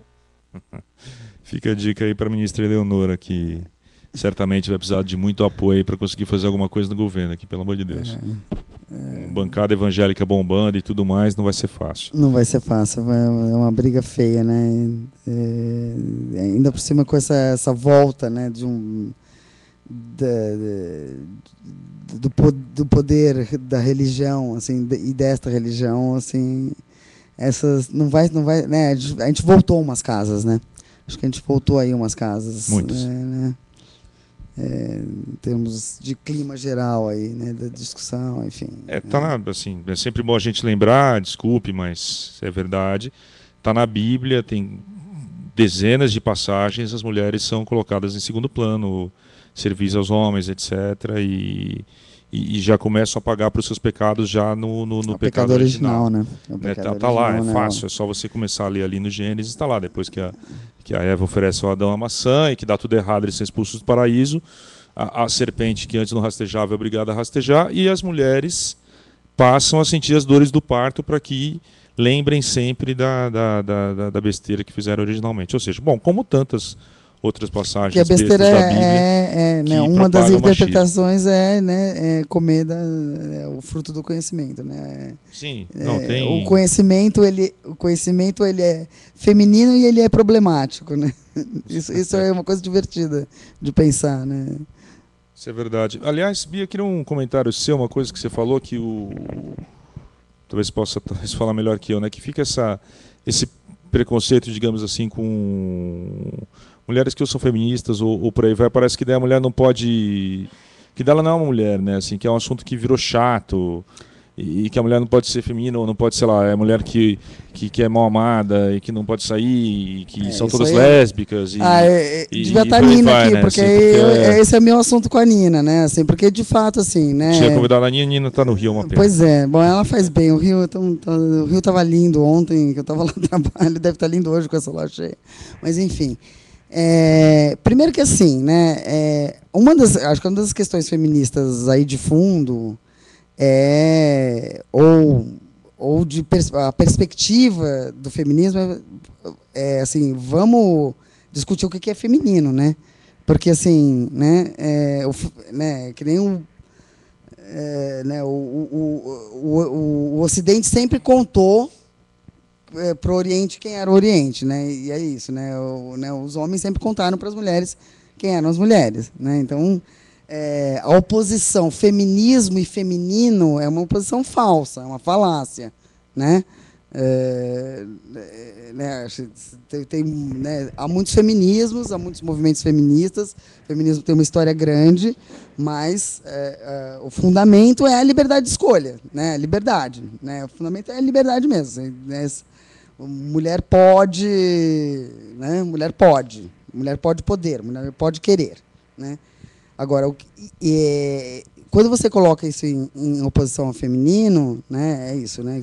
S1: Fica a dica aí para a ministra Eleonora, que certamente vai precisar de muito apoio para conseguir fazer alguma coisa no governo aqui, pelo amor de Deus. Bancada evangélica bombando e tudo mais, não vai ser fácil.
S2: Não vai ser fácil, é uma briga feia, né? Ainda por cima com essa volta, né, do poder da religião, assim, e desta religião, assim, essas não vai, né? A gente voltou umas casas, né? Acho que a gente voltou aí umas casas.
S1: Muitas.
S2: Né? em termos de clima geral aí, né, da discussão, enfim.
S1: Assim, é sempre bom a gente lembrar, desculpe, mas é verdade. Está na Bíblia, tem dezenas de passagens, as mulheres são colocadas em segundo plano, serviço aos homens, etc. E já começam a pagar para os seus pecados já no pecado original, né? Tá lá, é fácil, é só você começar a ler ali no Gênesis, está lá, depois que a Eva oferece ao Adão a maçã e que dá tudo errado, eles são expulsos do paraíso, a serpente que antes não rastejava é obrigada a rastejar, e as mulheres passam a sentir as dores do parto para que lembrem sempre da besteira que fizeram originalmente. Ou seja, bom, como tantas outras passagens
S2: que a besteira
S1: da Bíblia,
S2: né, uma das interpretações é comer o fruto do conhecimento, né?
S1: Sim, não tem.
S2: O conhecimento ele é feminino e ele é problemático, né? Isso é uma coisa divertida de pensar, né?
S1: Isso é verdade. Aliás, Bia, eu queria um comentário seu, uma coisa que você falou que talvez possa falar melhor que eu, né? Que fica esse preconceito, digamos assim, com mulheres que são feministas ou por aí vai, parece que daí a mulher não pode, que dela não é uma mulher, né, assim, que é um assunto que virou chato e que a mulher não pode ser feminina ou não pode, sei lá, é mulher que é mal amada e que não pode sair e que são todas lésbicas
S2: devia estar a Nina aqui, né? Porque, assim, esse é o meu assunto com a Nina, né, assim, porque de fato, assim, né,
S1: tinha convidado a Nina está no Rio, uma pena.
S2: Pois é, bom, ela faz bem, o Rio estava lindo ontem, que eu estava lá no trabalho, deve estar lindo hoje com essa loja cheia, mas enfim. Primeiro que assim, né, acho que uma das questões feministas aí de fundo a perspectiva do feminismo assim, vamos discutir o que é feminino, né? Porque assim, né, que nem o Ocidente sempre contou para o Oriente quem era o Oriente, né? E é isso, né? Os homens sempre contaram para as mulheres quem eram as mulheres, né? Então, a oposição feminismo e feminino é uma oposição falsa, é uma falácia, né? Há muitos feminismos, há muitos movimentos feministas. O feminismo tem uma história grande, mas o fundamento é a liberdade de escolha, né? A liberdade, né? O fundamento é a liberdade mesmo, né? Mulher pode, né? Mulher pode poder, mulher pode querer, né? Agora, quando você coloca isso em oposição ao feminino, né? É isso, né?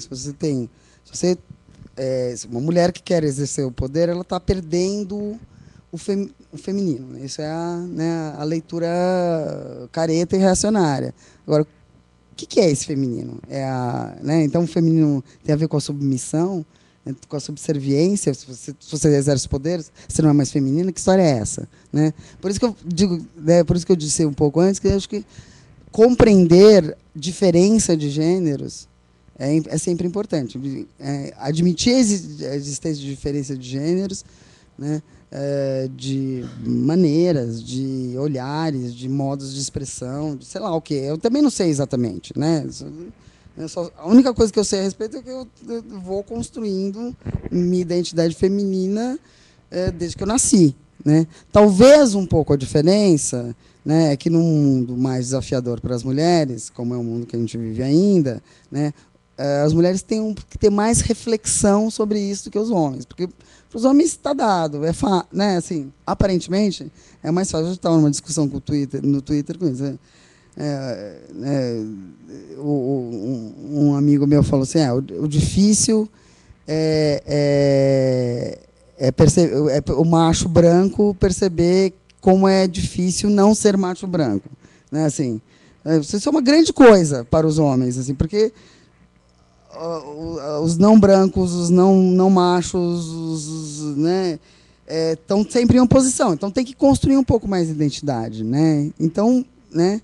S2: Se uma mulher que quer exercer o poder, ela está perdendo o feminino. Isso é a leitura careta e reacionária. Agora, o que é esse feminino? Né? Então, o feminino tem a ver com a submissão, com a subserviência. Se você exerce poder, você não é mais feminina. Que história é essa? Né? Por isso que eu digo, né, por isso que eu disse um pouco antes, que eu acho que compreender diferença de gêneros é sempre importante. Admitir a existência de diferença de gêneros, né, de maneiras, de olhares, de modos de expressão, de sei lá o quê. Eu também não sei exatamente, né? A única coisa que eu sei a respeito é que eu vou construindo minha identidade feminina desde que eu nasci, né? Talvez um pouco a diferença, né, é que num mundo mais desafiador para as mulheres, como é o mundo que a gente vive ainda, né, as mulheres têm que ter mais reflexão sobre isso do que os homens, porque para os homens está dado, né, assim, aparentemente é mais fácil. Eu estava numa discussão no Twitter com isso, um amigo meu falou assim, o difícil é o macho branco perceber como é difícil não ser macho branco, né? Assim, isso é uma grande coisa para os homens, assim, porque os não brancos, os não machos, né, estão sempre em oposição. Então tem que construir um pouco mais de identidade, né? Então, né,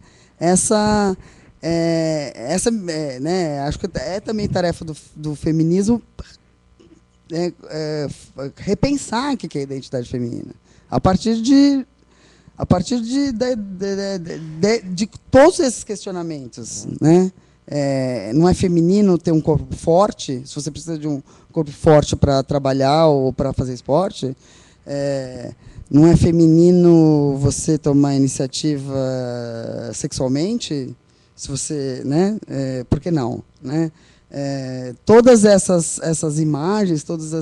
S2: né, acho que é também tarefa do feminismo repensar o que é a identidade feminina a partir de todos esses questionamentos, né? Não é feminino ter um corpo forte. Se você precisa de um corpo forte para trabalhar ou para fazer esporte, não é feminino você tomar iniciativa sexualmente? Se você, né? Por que não, né? Todas essas imagens, todos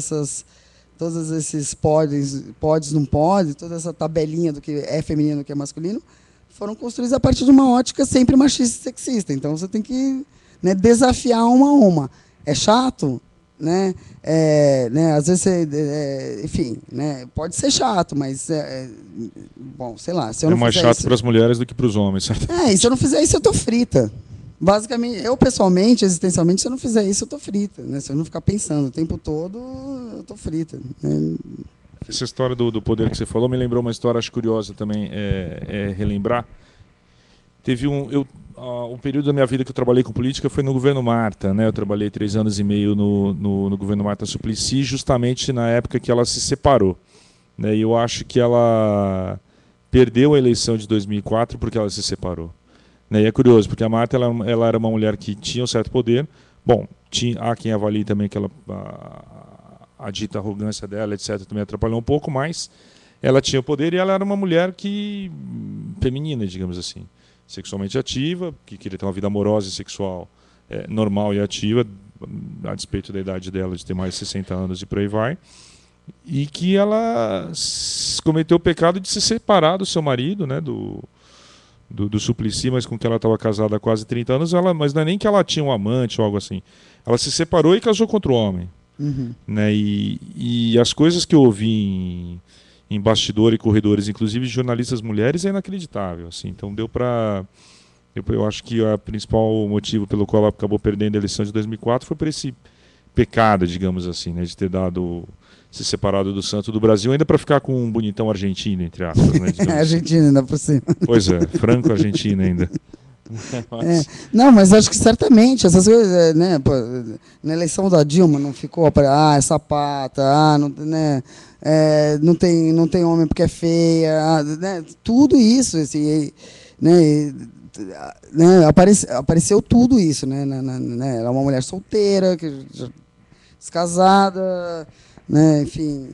S2: esses podes, não pode, toda essa tabelinha do que é feminino, do que é masculino, foram construídos a partir de uma ótica sempre machista e sexista. Então você tem que, né, desafiar uma a uma. É chato, né? Às vezes, enfim, né, pode ser chato, mas bom, sei lá. Se eu não
S1: mais
S2: fizer
S1: chato
S2: isso,
S1: para as mulheres do que para os homens, certo?
S2: e se eu não fizer isso, eu tô frita. Basicamente, eu pessoalmente, existencialmente, se eu não fizer isso, eu tô frita, né? Se eu não ficar pensando o tempo todo, eu tô frita, né?
S1: Essa história do poder que você falou me lembrou uma história, acho curiosa também, relembrar. Teve um período da minha vida que eu trabalhei com política foi no governo Marta, né? Eu trabalhei 3 anos e meio no governo Marta Suplicy, justamente na época que ela se separou, né? E eu acho que ela perdeu a eleição de 2004 porque ela se separou, né? E é curioso, porque a Marta ela era uma mulher que tinha um certo poder. Bom, há quem avalie também que a dita arrogância dela, etc., também atrapalhou um pouco, mas ela tinha poder e ela era uma mulher feminina, digamos assim, sexualmente ativa, que queria ter uma vida amorosa e sexual normal e ativa, a despeito da idade dela de ter mais de 60 anos e por aí vai, e que ela cometeu o pecado de se separar do seu marido, né, do Suplicy, mas com quem ela estava casada há quase 30 anos, mas não é nem que ela tinha um amante ou algo assim, ela se separou e casou com outro homem.
S2: Uhum.
S1: Né? E as coisas que eu ouvi em bastidor e corredores, inclusive de jornalistas mulheres, é inacreditável. Assim. Então deu para... Eu acho que o principal motivo pelo qual ela acabou perdendo a eleição de 2004 foi por esse pecado, digamos assim, né? De ter se separado do santo do Brasil, ainda para ficar com um bonitão argentino, entre aspas. Né?
S2: Argentina ainda por cima.
S1: Pois é, franco-argentino ainda.
S2: Não, mas acho que certamente essas coisas, né, pô, na eleição da Dilma não ficou para é sapata, não, né, não tem homem porque é feia, né, tudo isso, assim, né, apareceu tudo isso, né, ela é uma mulher solteira, descasada, né, enfim,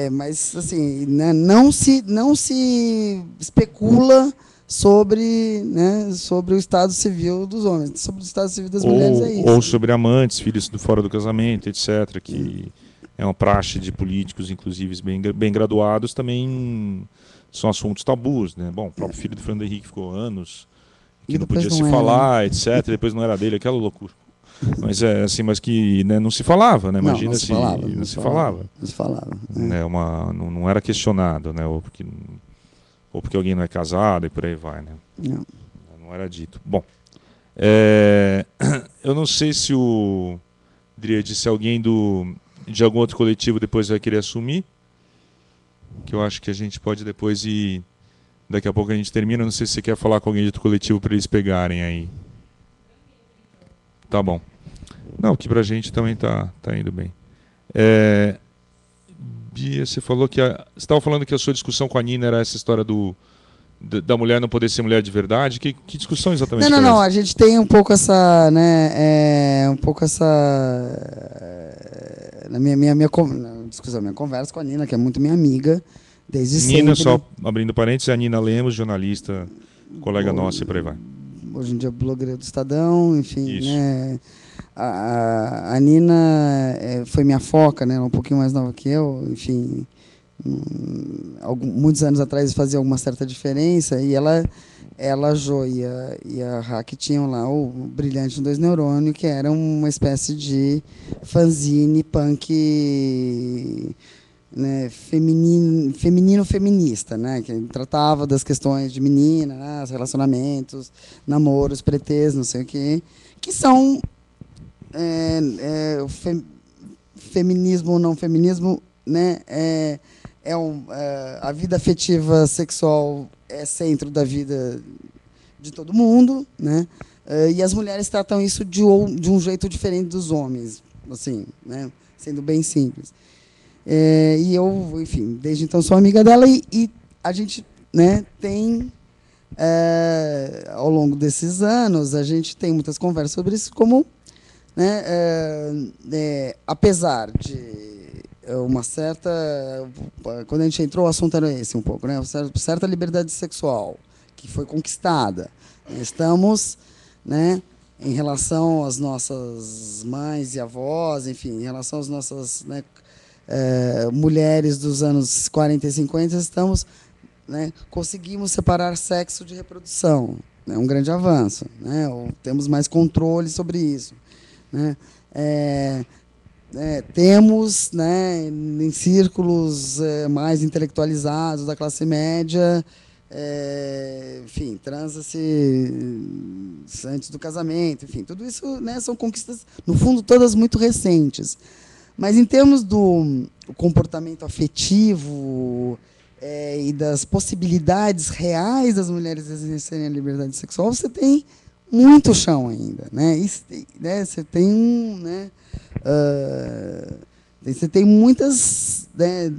S2: mas assim, né, não se especula sobre o estado civil dos homens, sobre o estado civil das mulheres é isso.
S1: Ou sobre amantes, filhos fora do casamento, etc., que é uma praxe de políticos, inclusive bem graduados, também são assuntos tabus, né? Bom, o próprio filho do Fernando Henrique ficou anos que não podia se falar, etc., depois não era dele, aquela loucura. Mas assim, mas que, né, não se falava, né? Imagina
S2: não se falava.
S1: Né? Não era questionado, né? Ou porque alguém não é casado e por aí vai, né? Não era dito. Bom, eu não sei se se alguém de algum outro coletivo depois vai querer assumir, que eu acho que a gente pode depois ir, daqui a pouco a gente termina, não sei se você quer falar com alguém de outro coletivo para eles pegarem aí. Tá bom. Não, que pra gente também tá indo bem. Bia, você falou que você estava falando que a sua discussão com a Nina era essa história da mulher não poder ser mulher de verdade. Que discussão exatamente?
S2: Não. A gente tem um pouco essa, né, na minha conversa com a Nina, que é muito minha amiga desde sempre.
S1: Nina, só abrindo parênteses, é a Nina Lemos, jornalista, colega nossa e por aí vai.
S2: Hoje em dia blogueira do Estadão, enfim, né? A Nina foi minha foca, né? Ela é um pouquinho mais nova que eu, enfim, muitos anos atrás fazia alguma certa diferença, e a Jo e a Hack tinham lá o Brilhante no 2 Neurônio, que era uma espécie de fanzine punk, né, feminino feminista, né, que tratava das questões de menina, né, relacionamentos, namoros, pretês, não sei o quê, que são feminismo ou não feminismo, né, a vida afetiva sexual é centro da vida de todo mundo, né, e as mulheres tratam isso de um jeito diferente dos homens, assim, né, sendo bem simples. E eu, enfim, desde então sou amiga dela e a gente, né, tem, ao longo desses anos, a gente tem muitas conversas sobre isso, como, né, apesar de uma certa... Quando a gente entrou, o assunto era esse um pouco, né? Uma certa liberdade sexual, que foi conquistada. Estamos, né, em relação às nossas mães e avós, enfim, em relação às nossas, né, mulheres dos anos 40 e 50, estamos, né, conseguimos separar sexo de reprodução. É um grande avanço, né? Temos mais controle sobre isso, né? Temos, né, em círculos mais intelectualizados da classe média, enfim, transa-se antes do casamento, enfim, tudo isso, né, são conquistas, no fundo, todas muito recentes. Mas em termos do comportamento afetivo e das possibilidades reais das mulheres exercerem a liberdade sexual, você tem muito chão ainda, né? Isso, né, você tem, né, você tem muitas, né,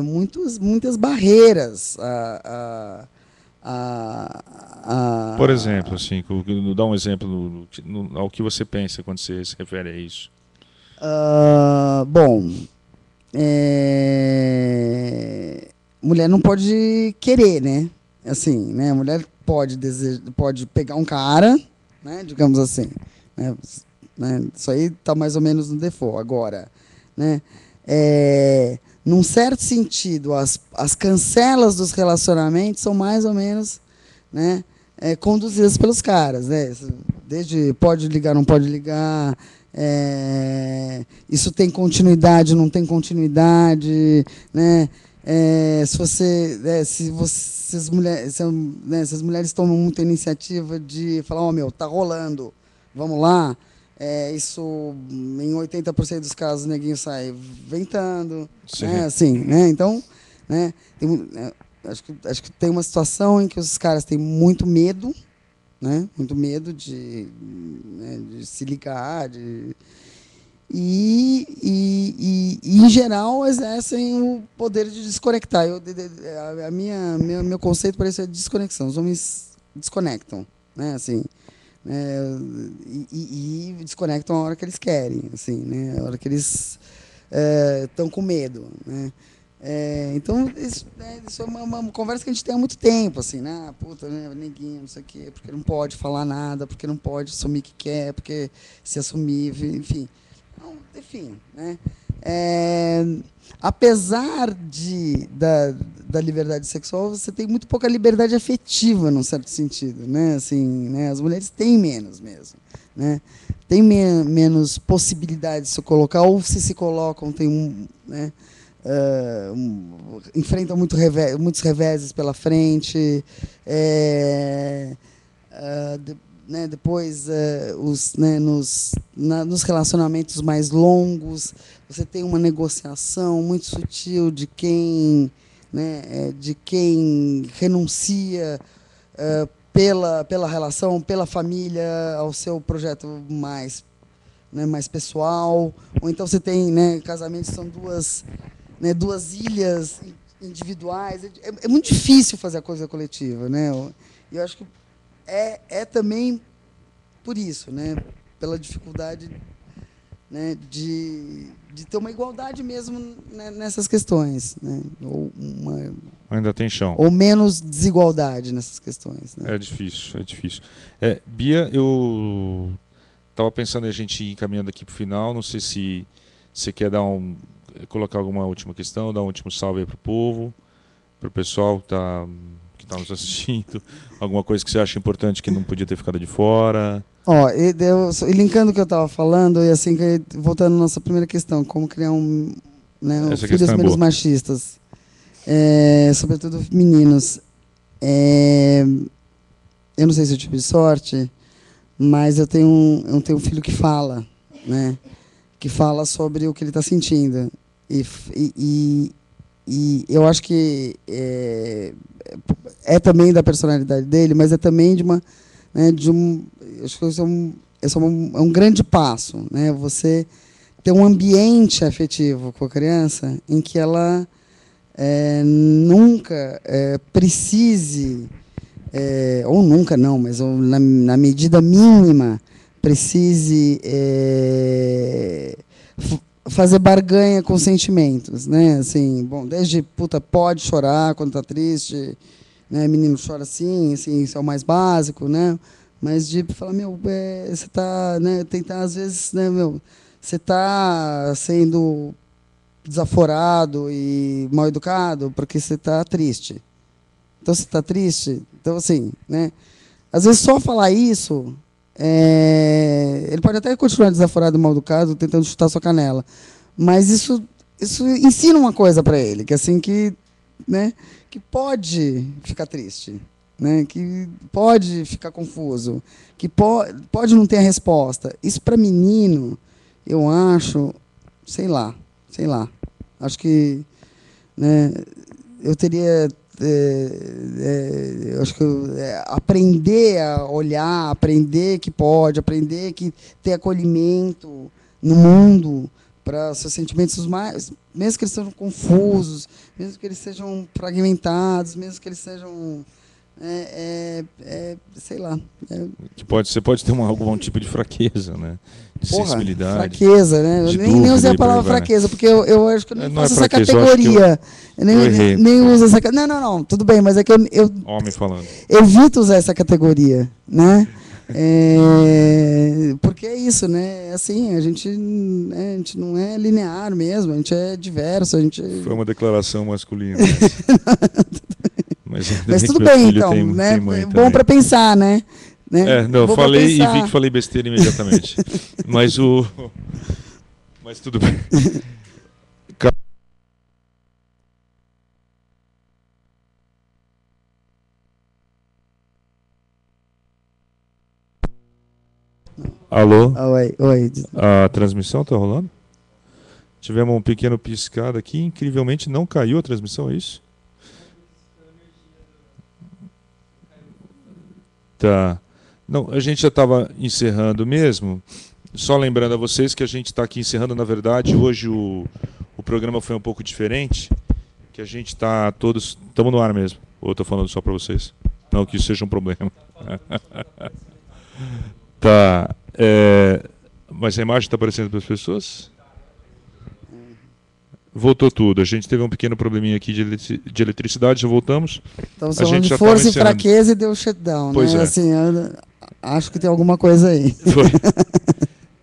S2: muitas barreiras
S1: Por exemplo, assim, dá um exemplo ao que você pensa quando você se refere a isso.
S2: Bom, mulher não pode querer, né? Assim, né? A mulher pode pegar um cara, né? Digamos assim, né? Isso aí está mais ou menos no default. Agora, né? Num certo sentido, as cancelas dos relacionamentos são mais ou menos, né, conduzidas pelos caras, né? Desde pode ligar, não pode ligar, isso tem continuidade, não tem continuidade, né? Se as mulheres tomam muita iniciativa de falar, meu, tá rolando, vamos lá, isso em 80% dos casos o neguinho sai ventando, né? Assim, né? Então, né, acho que tem uma situação em que os caras têm muito medo, né? Muito medo de se ligar, e em geral exercem o poder de desconectar. Meu conceito para isso é desconexão. Os homens desconectam, né? Assim, e desconectam a hora que eles querem, assim, né? A hora que eles estão com medo, né? Então, isso é uma conversa que a gente tem há muito tempo, assim, né? Puta, né? Neguinho, não sei o quê, porque não pode falar nada, porque não pode assumir que quer, porque se assumir, enfim. Então, enfim, né? Apesar da liberdade sexual, você tem muito pouca liberdade afetiva, num certo sentido, né? Assim, né? As mulheres têm menos mesmo, né? Tem menos possibilidades de se colocar, ou se colocam, tem né? Enfrentam muitos reveses pela frente, né, depois nos relacionamentos mais longos você tem uma negociação muito sutil de quem, né, de quem renuncia pela relação, pela família, ao seu projeto mais, né, mais pessoal, ou então você tem, né, casamentos que são duas ilhas individuais. É muito difícil fazer a coisa coletiva, né? Eu acho que também por isso, né? Pela dificuldade, né, de ter uma igualdade mesmo, né, nessas questões, né?
S1: Ainda tem chão.
S2: Ou menos desigualdade nessas questões, né?
S1: É difícil, é difícil. Bia, eu estava pensando em a gente ir encaminhando aqui para o final. Não sei se você quer colocar alguma última questão, dar um último salve aí para o povo, para o pessoal que está nos assistindo, alguma coisa que você acha importante que não podia ter ficado de fora.
S2: E linkando o que eu estava falando, e assim, voltando à nossa primeira questão, como criar filhos menos machistas, sobretudo meninos. Eu não sei se eu tive sorte, mas eu tenho um filho que fala, né? Que fala sobre o que ele está sentindo. E eu acho que é também da personalidade dele, mas é também acho que isso é um grande passo, né? Você ter um ambiente afetivo com a criança em que ela nunca precise, ou nunca não, mas na medida mínima precise fazer barganha com sentimentos, né? Assim, bom, desde puta, pode chorar quando tá triste, né? Menino chora assim, isso é o mais básico, né? Mas de falar, meu, você tá, né? Tentar às vezes, né, meu, você tá sendo desaforado e mal educado porque você tá triste. Então você tá triste, então assim, né? Às vezes só falar isso, ele pode até continuar desaforado, mal educado, tentando chutar sua canela, mas isso ensina uma coisa para ele, que assim né, que pode ficar triste, né, que pode ficar confuso, que pode não ter a resposta. Isso para menino, eu acho, sei lá, acho que, né, eu teria acho que aprender a olhar, aprender que pode, aprender que ter acolhimento no mundo para seus sentimentos mais, mesmo que eles sejam confusos, mesmo que eles sejam fragmentados, mesmo que eles sejam sei lá.
S1: Que você pode ter algum tipo de fraqueza, né? De sensibilidade.
S2: Fraqueza, né? Eu nem usei a palavra fraqueza, porque eu acho que eu nem faço essa categoria. Eu nem uso essa categoria. Não, tudo bem, mas é que eu
S1: homem falando.
S2: Evito usar essa categoria, né? Porque é isso, né? Assim, a gente não é linear mesmo, a gente é diverso.
S1: Foi uma declaração masculina.
S2: Mas tudo bem, então, né? É bom para pensar, né?
S1: Não, falei e vi que falei besteira imediatamente. Mas tudo bem. Alô?
S2: Oi.
S1: A transmissão está rolando? Tivemos um pequeno piscado aqui, incrivelmente não caiu a transmissão, é isso? Tá. Não, a gente já estava encerrando mesmo. Só lembrando a vocês que a gente está aqui encerrando, na verdade, hoje o programa foi um pouco diferente, que a gente está todos... Estamos no ar mesmo, ou estou falando só para vocês? Não que isso seja um problema. Tá. Mas a imagem está aparecendo para as pessoas? Voltou tudo. A gente teve um pequeno probleminha aqui de eletricidade, já voltamos.
S2: Então, falando de força e fraqueza e deu shutdown,
S1: pois
S2: né? Assim, eu acho que tem alguma coisa aí.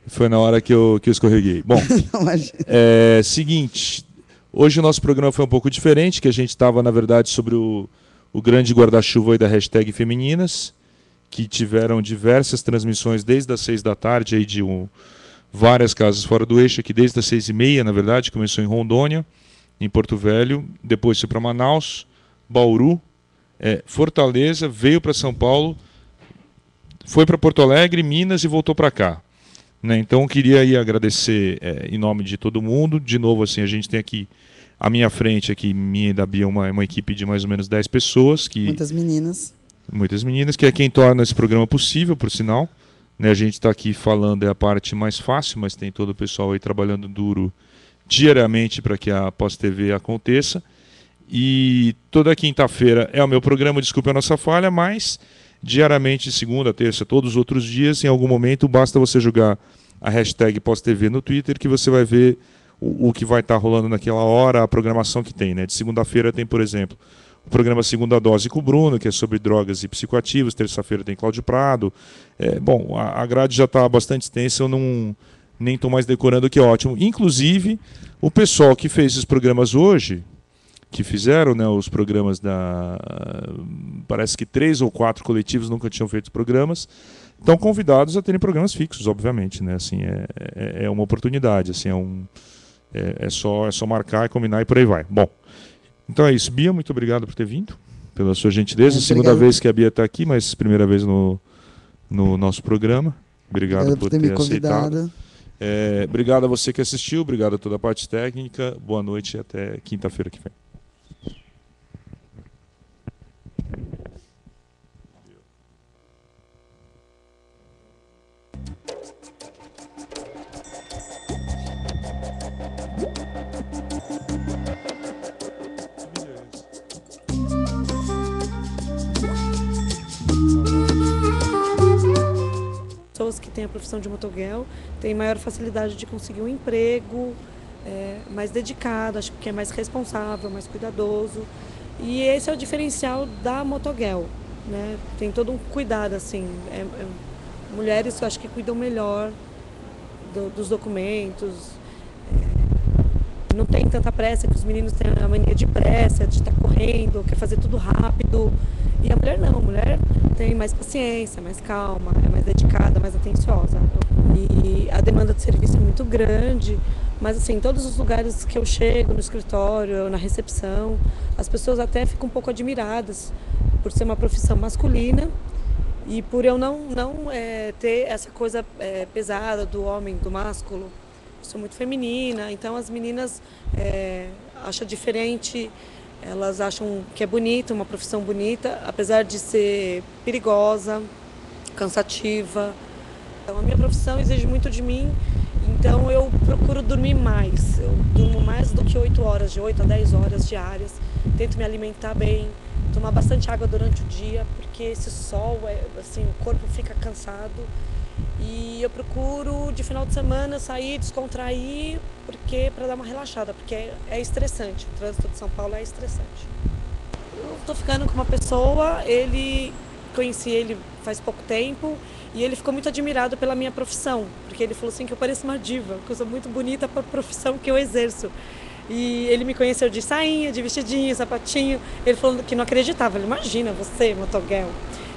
S1: Foi na hora que eu escorreguei. Bom, seguinte, hoje o nosso programa foi um pouco diferente, que a gente estava, na verdade, sobre o grande guarda-chuva aí da hashtag Femininas, que tiveram diversas transmissões desde as 6 da tarde, aí de várias casas fora do eixo, aqui desde as 6h30, na verdade, começou em Rondônia, em Porto Velho, depois foi para Manaus, Bauru, Fortaleza, veio para São Paulo, foi para Porto Alegre, Minas e voltou para cá. Né? Então, queria aí agradecer em nome de todo mundo. De novo, assim, a gente tem aqui, à minha frente, aqui, minha e da Bia, uma equipe de mais ou menos 10 pessoas.
S2: Muitas
S1: meninas, que é quem torna esse programa possível, por sinal. Né, a gente está aqui falando, é a parte mais fácil, mas tem todo o pessoal aí trabalhando duro diariamente para que a Pós-TV aconteça. E toda quinta-feira é o meu programa, desculpe a nossa falha, mas diariamente, segunda, terça, todos os outros dias, em algum momento, basta você jogar a hashtag Pós-TV no Twitter que você vai ver o que vai estar rolando naquela hora, a programação que tem. Né? De segunda-feira tem, por exemplo, o programa Segunda Dose com o Bruno, que é sobre drogas e psicoativos. Terça-feira tem Cláudio Prado. Bom, a grade já está bastante extensa, eu nem estou mais decorando, que é ótimo. Inclusive, o pessoal que fez os programas hoje, que fizeram, né, os programas parece que 3 ou 4 coletivos nunca tinham feito programas, estão convidados a terem programas fixos, obviamente. Né? Assim, é uma oportunidade, assim, é só marcar e combinar e por aí vai. Bom, então é isso. Bia, muito obrigado por ter vindo, pela sua gentileza. Segunda vez que a Bia está aqui, mas primeira vez no nosso programa. Obrigado por ter me aceitado. Obrigado a você que assistiu, obrigado a toda a parte técnica. Boa noite e até quinta-feira que vem.
S8: Pessoas que têm exercem a profissão de motoguel têm maior facilidade de conseguir um emprego mais dedicado, acho que é mais responsável, mais cuidadoso. E esse é o diferencial da motoguel, né? Tem todo um cuidado, assim. Mulheres, eu acho que cuidam melhor dos documentos. Não tem tanta pressa, que os meninos têm a mania de pressa, de estar correndo, quer fazer tudo rápido. E a mulher não, a mulher tem mais paciência, mais calma, é mais dedicada, mais atenciosa. E a demanda de serviço é muito grande, mas assim, em todos os lugares que eu chego, no escritório, na recepção, as pessoas até ficam um pouco admiradas por ser uma profissão masculina e por eu não ter essa coisa pesada do homem, do másculo. Eu sou muito feminina, então as meninas acham diferente. Elas acham que é bonita, uma profissão bonita, apesar de ser perigosa, cansativa. Então a minha profissão exige muito de mim, então eu procuro dormir mais. Eu durmo mais do que 8 horas, de 8 a 10 horas diárias. Tento me alimentar bem, tomar bastante água durante o dia, porque esse sol, assim, o corpo fica cansado. E eu procuro, de final de semana, sair, descontrair, para dar uma relaxada, porque é estressante. O trânsito de São Paulo é estressante. Eu estou ficando com uma pessoa, conheci ele faz pouco tempo, e ele ficou muito admirado pela minha profissão, porque ele falou assim que eu pareço uma diva, que eu sou muito bonita para a profissão que eu exerço. E ele me conheceu de sainha, de vestidinho, sapatinho. Ele falou que não acreditava. Ele, imagina você, motoguel.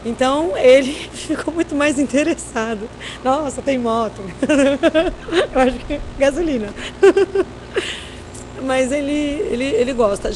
S8: Então ele ficou muito mais interessado. Nossa, tem moto. Eu acho que é gasolina. Mas ele gosta.